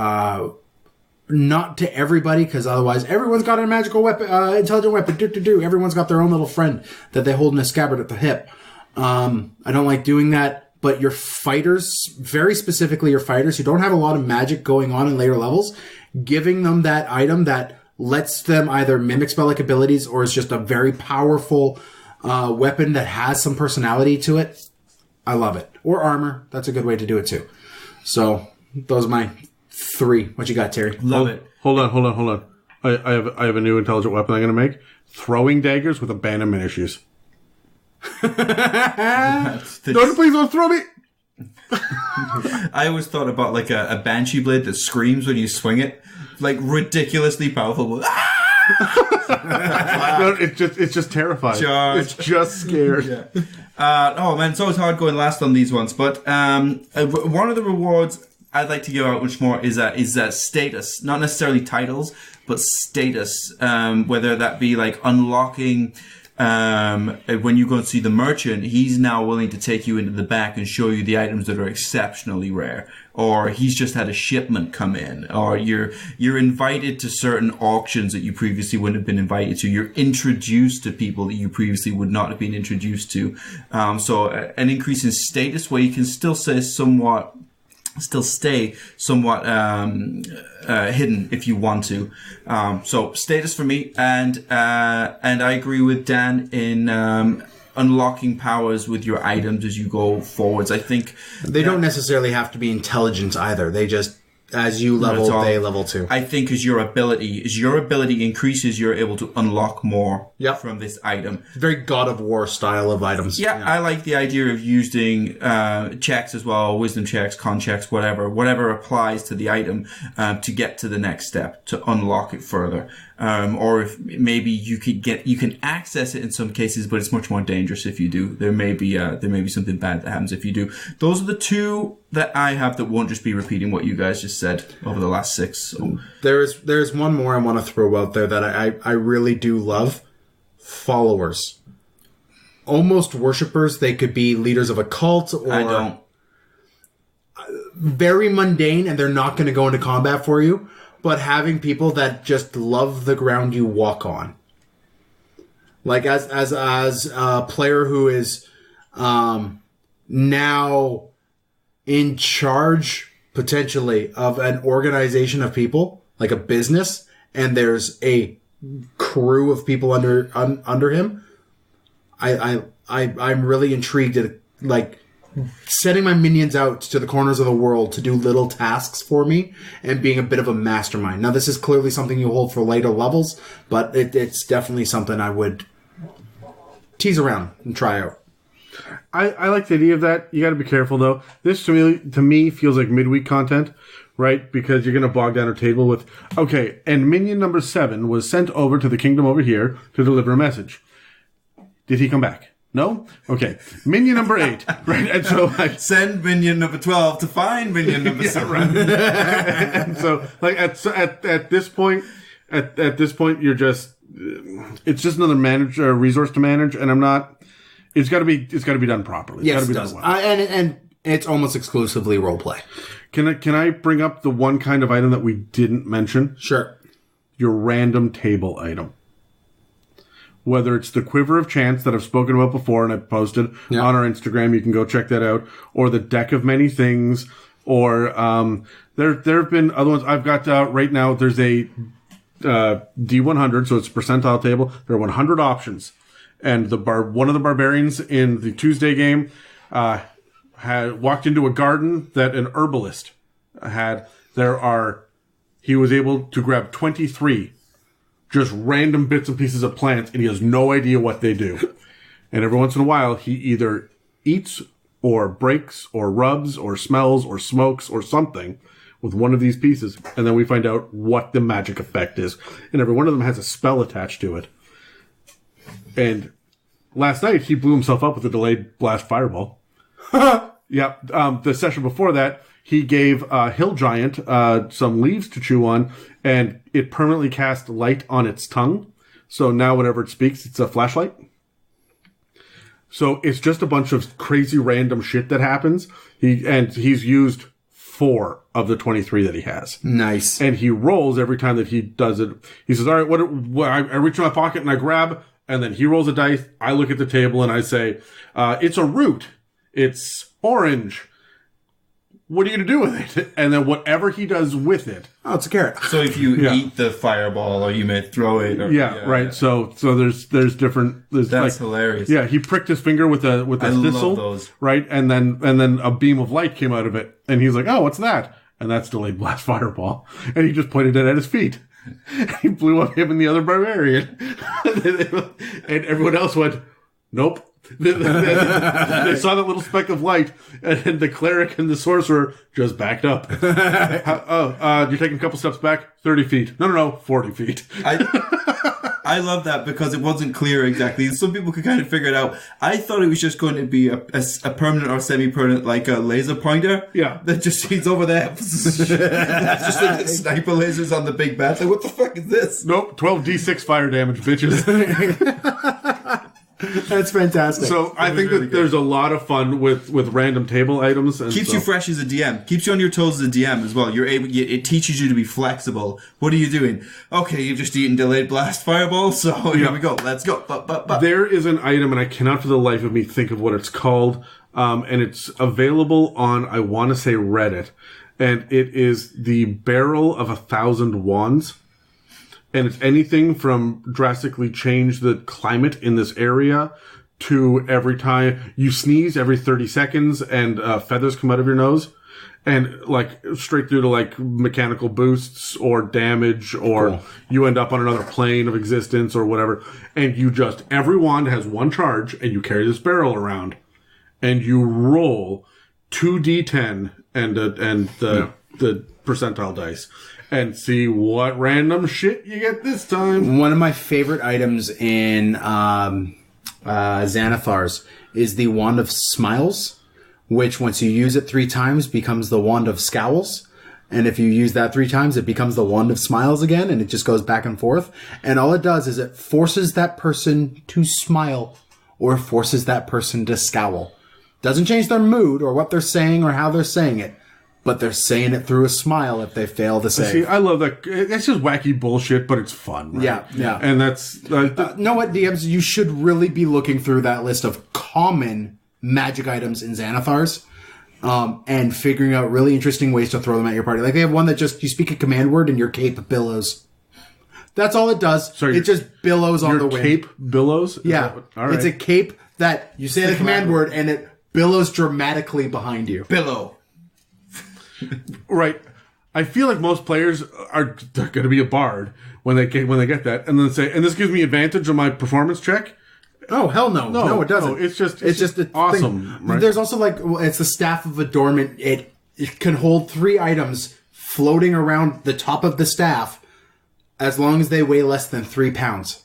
Not to everybody, because otherwise everyone's got a magical weapon, intelligent weapon. Everyone's got their own little friend that they hold in a scabbard at the hip. I don't like doing that, but your fighters, very specifically your fighters who don't have a lot of magic going on in later levels, giving them that item that lets them either mimic spell-like abilities or is just a very powerful weapon that has some personality to it. I love it. Or armor. That's a good way to do it too. So those are my 3. What you got, Terry? Love it. Hold on. I have a new intelligent weapon I'm going to make. Throwing daggers with abandonment issues. No, please don't throw me. I always thought about like a banshee blade that screams when you swing it, like ridiculously powerful. No, it's just terrifying. Charge. It's just scared. Yeah. Oh man, it's always hard going last on these ones. But one of the rewards I'd like to give out much more is status, not necessarily titles, but status. Whether that be like unlocking. When you go and see the merchant, he's now willing to take you into the back and show you the items that are exceptionally rare, or he's just had a shipment come in, or you're invited to certain auctions that you previously wouldn't have been invited to. You're introduced to people that you previously would not have been introduced to. So an increase in status where you can still stay somewhat hidden if you want to. So status for me, and I agree with Dan in unlocking powers with your items as you go forwards. I think they don't necessarily have to be intelligent either. They just, as you level, they level too. I think as your ability increases, you're able to unlock more from this item. Very God of War style of items. Yeah, I like the idea of using checks as well, wisdom checks, con checks, whatever applies to the item to get to the next step, to unlock it further. Or if maybe you can access it in some cases, but it's much more dangerous if you do. There may be something bad that happens if you do. Those are the 2 that I have that won't just be repeating what you guys just said over the last 6. So. There's one more I want to throw out there that I really do love. Followers. Almost worshippers. They could be leaders of a cult or... I don't. Very mundane, and they're not going to go into combat for you, but having people that just love the ground you walk on. Like as a player who is now in charge, potentially, of an organization of people, like a business, and there's a crew of people under him, I'm really intrigued at, like, setting my minions out to the corners of the world to do little tasks for me and being a bit of a mastermind. Now, this is clearly something you hold for later levels, but it's definitely something I would tease around and try out. I like the idea of that. You got to be careful, though. This, to me feels like midweek content, right? Because you're going to bog down a table with, okay, and minion number 7 was sent over to the kingdom over here to deliver a message. Did he come back? No? Okay. Minion number 8. Right? And so, like... Send minion number 12 to find minion number 7. Right. And so, like, at this point, you're just... It's just another resource to manage, and I'm not... It's got to be done properly. Yes, it does. Well. And it's almost exclusively roleplay. Can I bring up the one kind of item that we didn't mention? Sure. Your random table item. Whether it's the Quiver of Chance that I've spoken about before and I've posted on our Instagram, you can go check that out, or the Deck of Many Things, or there have been other ones. I've got right now, there's a D100, so it's a percentile table. There are 100 options. And one of the barbarians in the Tuesday game had walked into a garden that an herbalist had. He was able to grab 23 just random bits and pieces of plants, and he has no idea what they do. And every once in a while, he either eats or breaks or rubs or smells or smokes or something with one of these pieces, and then we find out what the magic effect is. And every one of them has a spell attached to it. And last night, he blew himself up with a delayed blast fireball. Yeah. The session before that, he gave Hill Giant some leaves to chew on, and it permanently cast light on its tongue. So now whenever it speaks, it's a flashlight. So it's just a bunch of crazy random shit that happens. He's used 4 of the 23 that he has. Nice. And he rolls every time that he does it. He says, all right, I reach in my pocket and I grab, and then he rolls a dice. I look at the table and I say, it's a root. It's orange. What are you going to do with it? And then whatever he does with it. Oh, it's a carrot. So if you eat the fireball, or you may throw it. Or, right. Yeah. So there's different. That's hilarious. Yeah, he pricked his finger with a thistle. Love those. Right, and then a beam of light came out of it, and he's like, "Oh, what's that?" And that's delayed blast fireball, and he just pointed it at his feet. He blew up him and the other barbarian, and everyone else went, "Nope." They saw that little speck of light, and the cleric and the sorcerer just backed up. You're taking a couple steps back? 30 feet. No, 40 feet. I love that because it wasn't clear exactly. Some people could kind of figure it out. I thought it was just going to be a permanent or semi-permanent, like a laser pointer. Yeah. That just, he's over there. It's just like sniper lasers on the big bat. Like, what the fuck is this? Nope, 12d6 fire damage, bitches. That's fantastic. So I think that there's a lot of fun with random table items. And keeps you fresh as a DM. Keeps you on your toes as a DM as well. It teaches you to be flexible. What are you doing? Okay, you've just eaten delayed blast fireball, so here we go. Let's go. There is an item, and I cannot for the life of me think of what it's called, and it's available on, I want to say, Reddit, and it is the Barrel of 1,000 Wands. And it's anything from drastically change the climate in this area to every time you sneeze every 30 seconds and feathers come out of your nose, and like straight through to like mechanical boosts or damage, or you end up on another plane of existence or whatever. And every wand has one charge, and you carry this barrel around and you roll 2d10 and the percentile dice. And see what random shit you get this time. One of my favorite items in Xanathar's is the Wand of Smiles, which once you use it 3 times becomes the Wand of Scowls. And if you use that 3 times, it becomes the Wand of Smiles again, and it just goes back and forth. And all it does is it forces that person to smile or forces that person to scowl. Doesn't change their mood or what they're saying or how they're saying it, but they're saying it through a smile if they fail to save. See, I love that. It's just wacky bullshit, but it's fun, right? Yeah. And that's... know what, DMs? You should really be looking through that list of common magic items in Xanathars and figuring out really interesting ways to throw them at your party. Like, they have one that just, you speak a command word and your cape billows. That's all it does. Sorry, it just billows on the wind. Your cape billows? Yeah. All right. It's a cape that you say the command word and it billows dramatically behind you. Billow. Right. I feel like most players are going to be a bard when they get that, and then say, and this gives me advantage on my performance check. Oh, hell no. No, it doesn't. No, it's just awesome. Right? There's also it's the Staff of Adornment. It can hold 3 items floating around the top of the staff as long as they weigh less than 3 pounds.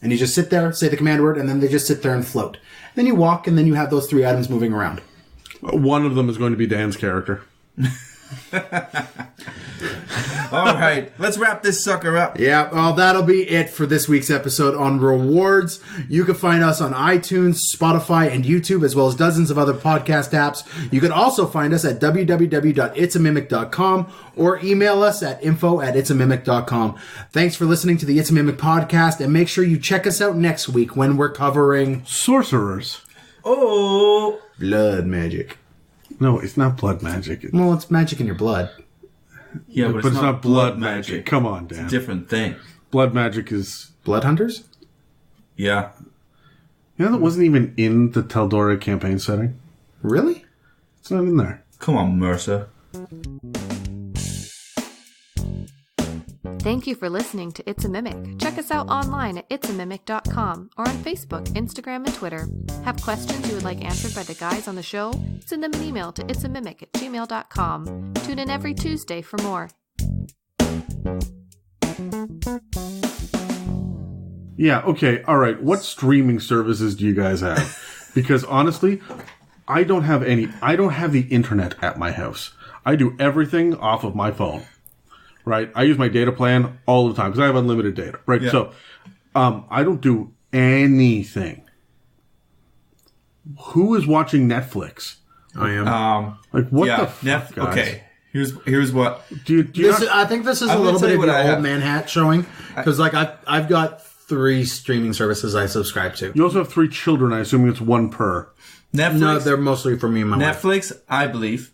And you just sit there, say the command word, and then they just sit there and float. Then you walk, and then you have those 3 items moving around. One of them is going to be Dan's character. All right, let's wrap this sucker up. Yeah, well, that'll be it for this week's episode on rewards. You can find us on iTunes, Spotify, and YouTube, as well as dozens of other podcast apps. You can also find us at www.itsamimic.com or email us at info@itsamimic.com. Thanks for listening to the It's a Mimic podcast, and make sure you check us out next week when we're covering sorcerers. Oh, blood magic. No, it's not blood magic. Well, it's magic in your blood. Yeah, but it's not blood magic. Come on, Dan. It's a different thing. Blood magic is... Blood hunters? Yeah. You know that wasn't even in the Teldora campaign setting? Really? It's not in there. Come on, Mercer. Thank you for listening to It's a Mimic. Check us out online at itsamimic.com or on Facebook, Instagram, and Twitter. Have questions you would like answered by the guys on the show? Send them an email to itsamimic@gmail.com. Tune in every Tuesday for more. Yeah, okay, alright. What streaming services do you guys have? Because honestly, I don't have the internet at my house. I do everything off of my phone. Right, I use my data plan all the time because I have unlimited data. Right, yeah. So I don't do anything. Who is watching Netflix? I am. Like what the fuck, guys? Okay, here's what. I think this is a little bit of your old man hat showing because like I've got 3 streaming services I subscribe to. You also have 3 children. I assume it's 1 per. Netflix. No, they're mostly for me and my wife. Netflix, I believe,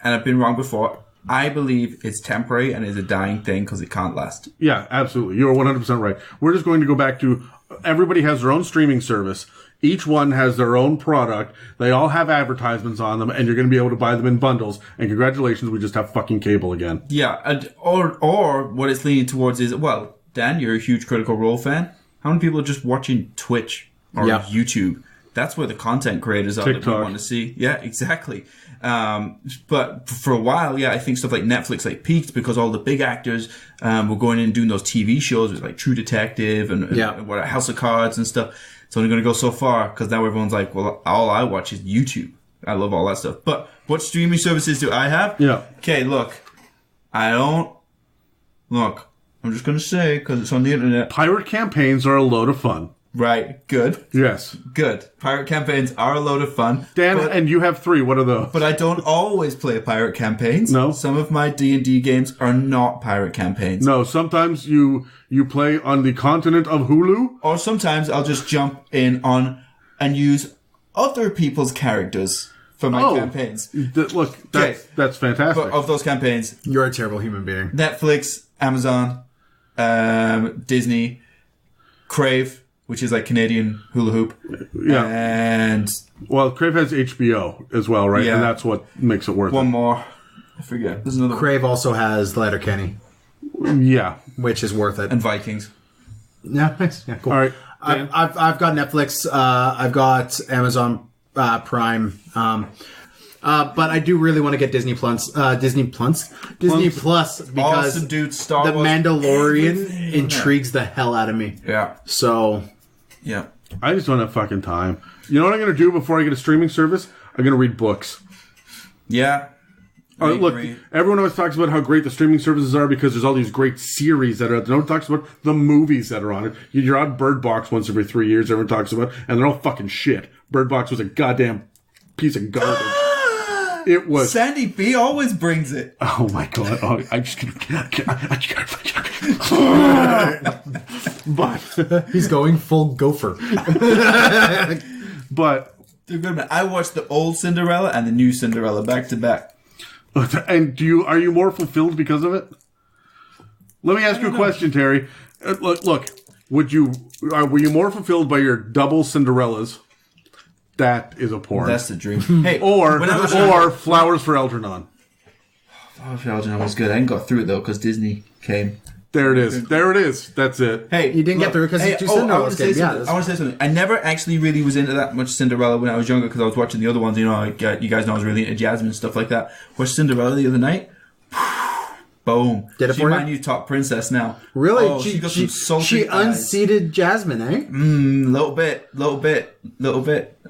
and I've been wrong before. I believe it's temporary and is a dying thing because it can't last. Yeah, absolutely. You're 100% right. We're just going to go back to everybody has their own streaming service. Each one has their own product. They all have advertisements on them, and you're going to be able to buy them in bundles. And congratulations, we just have fucking cable again. Yeah, and or what it's leaning towards is, well, Dan, you're a huge Critical Role fan. How many people are just watching Twitch or YouTube? That's where the content creators are that we want to see. Yeah, exactly. But for a while, I think stuff like Netflix peaked because all the big actors were going in and doing those TV shows with like True Detective and what House of Cards and stuff. It's only going to go so far because now everyone's like, well, all I watch is YouTube. I love all that stuff. But what streaming services do I have? Yeah. Okay, look. I'm just going to say because it's on the internet. Pirate campaigns are a load of fun. Right. Good. Yes. Good. Pirate campaigns are a load of fun. Dan, and you have 3. What are those? But I don't always play pirate campaigns. No. Some of my D&D games are not pirate campaigns. No, sometimes you play on the continent of Hulu. Or sometimes I'll just jump in on and use other people's characters for my campaigns. Look, that's fantastic. But of those campaigns... You're a terrible human being. Netflix, Amazon, Disney, Crave... which is like Canadian hula hoop. Yeah. And... well, Crave has HBO as well, right? Yeah. And that's what makes it worth it. One more. I forget. There's another Crave also has Letterkenny. Yeah. Which is worth it. And Vikings. Yeah, nice. Yeah, cool. All right. I've got Netflix. I've got Amazon Prime. But I do really want to get Disney Plus. Disney Plus because awesome, dude. Star the Wars. Mandalorian intrigues the hell out of me. Yeah. So... yeah. I just don't have fucking time. You know what I'm going to do before I get a streaming service? I'm going to read books. Yeah. Look, everyone always talks about how great the streaming services are because there's all these great series that are out there. No one talks about the movies that are on it. You're on Bird Box once every 3 years, everyone talks about, and they're all fucking shit. Bird Box was a goddamn piece of garbage. It was. Sandy B always brings it. Oh my god. Oh, I'm just gonna. But. He's going full gopher. But. They're good, man. I watched the old Cinderella and the new Cinderella back to back. And are you more fulfilled because of it? Let me ask you a question, Terry. Look, were you more fulfilled by your double Cinderellas? That is a porn. That's the dream. Hey, or Flowers for Algernon. Flowers for Algernon was good. I didn't go through it though because Disney came. There it is. There it is. That's it. Hey, you didn't get through it because it's too Cinderella came. Yeah, I want to say something. I never actually really was into that much Cinderella when I was younger because I was watching the other ones. You know, you guys know I was really into Jasmine and stuff like that. Watched Cinderella the other night. Boom. Did it She's my new top princess now. Really? Oh, she unseated Jasmine, eh? Little bit.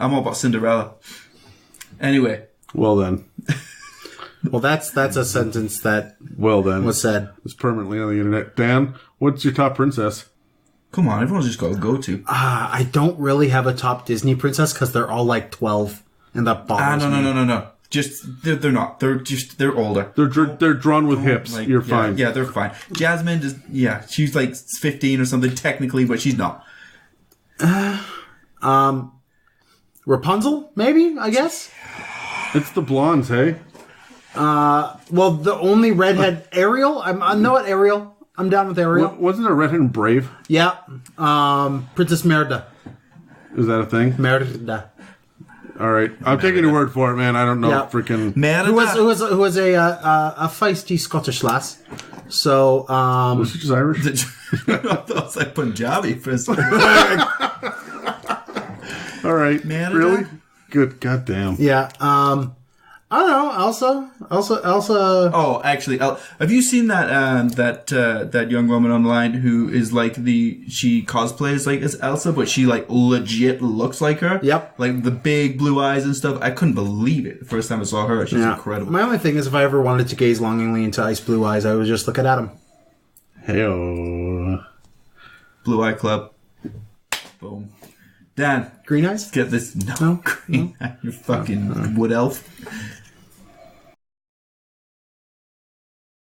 I'm all about Cinderella. Anyway. Well then. Well, that's a sentence that was said. It's permanently on the internet. Dan, what's your top princess? Come on, everyone's just got to go to. I don't really have a top Disney princess because they're all like 12, and that bothers me. No. Just they're not. They're older. They're drawn with hips. Like, you're fine. Yeah, they're fine. Jasmine she's like 15 or something technically, but she's not. Rapunzel, maybe, I guess. It's the blondes, hey. Well, the only redhead Ariel. I know what Ariel. I'm down with Ariel. Wasn't there a redhead in Brave? Yeah. Princess Merida. Is that a thing? Merida. All right, I'm taking your word for it, man. I don't know, freaking. Who was a feisty Scottish lass. So, was she just Irish? I thought it was like Punjabi for a second. All right, Merida? Really? Good, goddamn. Yeah. I don't know. Elsa. Oh, actually, have you seen that young woman online who is like she cosplays like as Elsa, but she like legit looks like her? Yep. Like the big blue eyes and stuff. I couldn't believe it the first time I saw her. She's incredible. My only thing is, if I ever wanted to gaze longingly into ice blue eyes, I would just look at Adam. Hey-o. Blue Eye Club. Boom. Dan. Green eyes? Get this. No. Green eye. You fucking wood elf.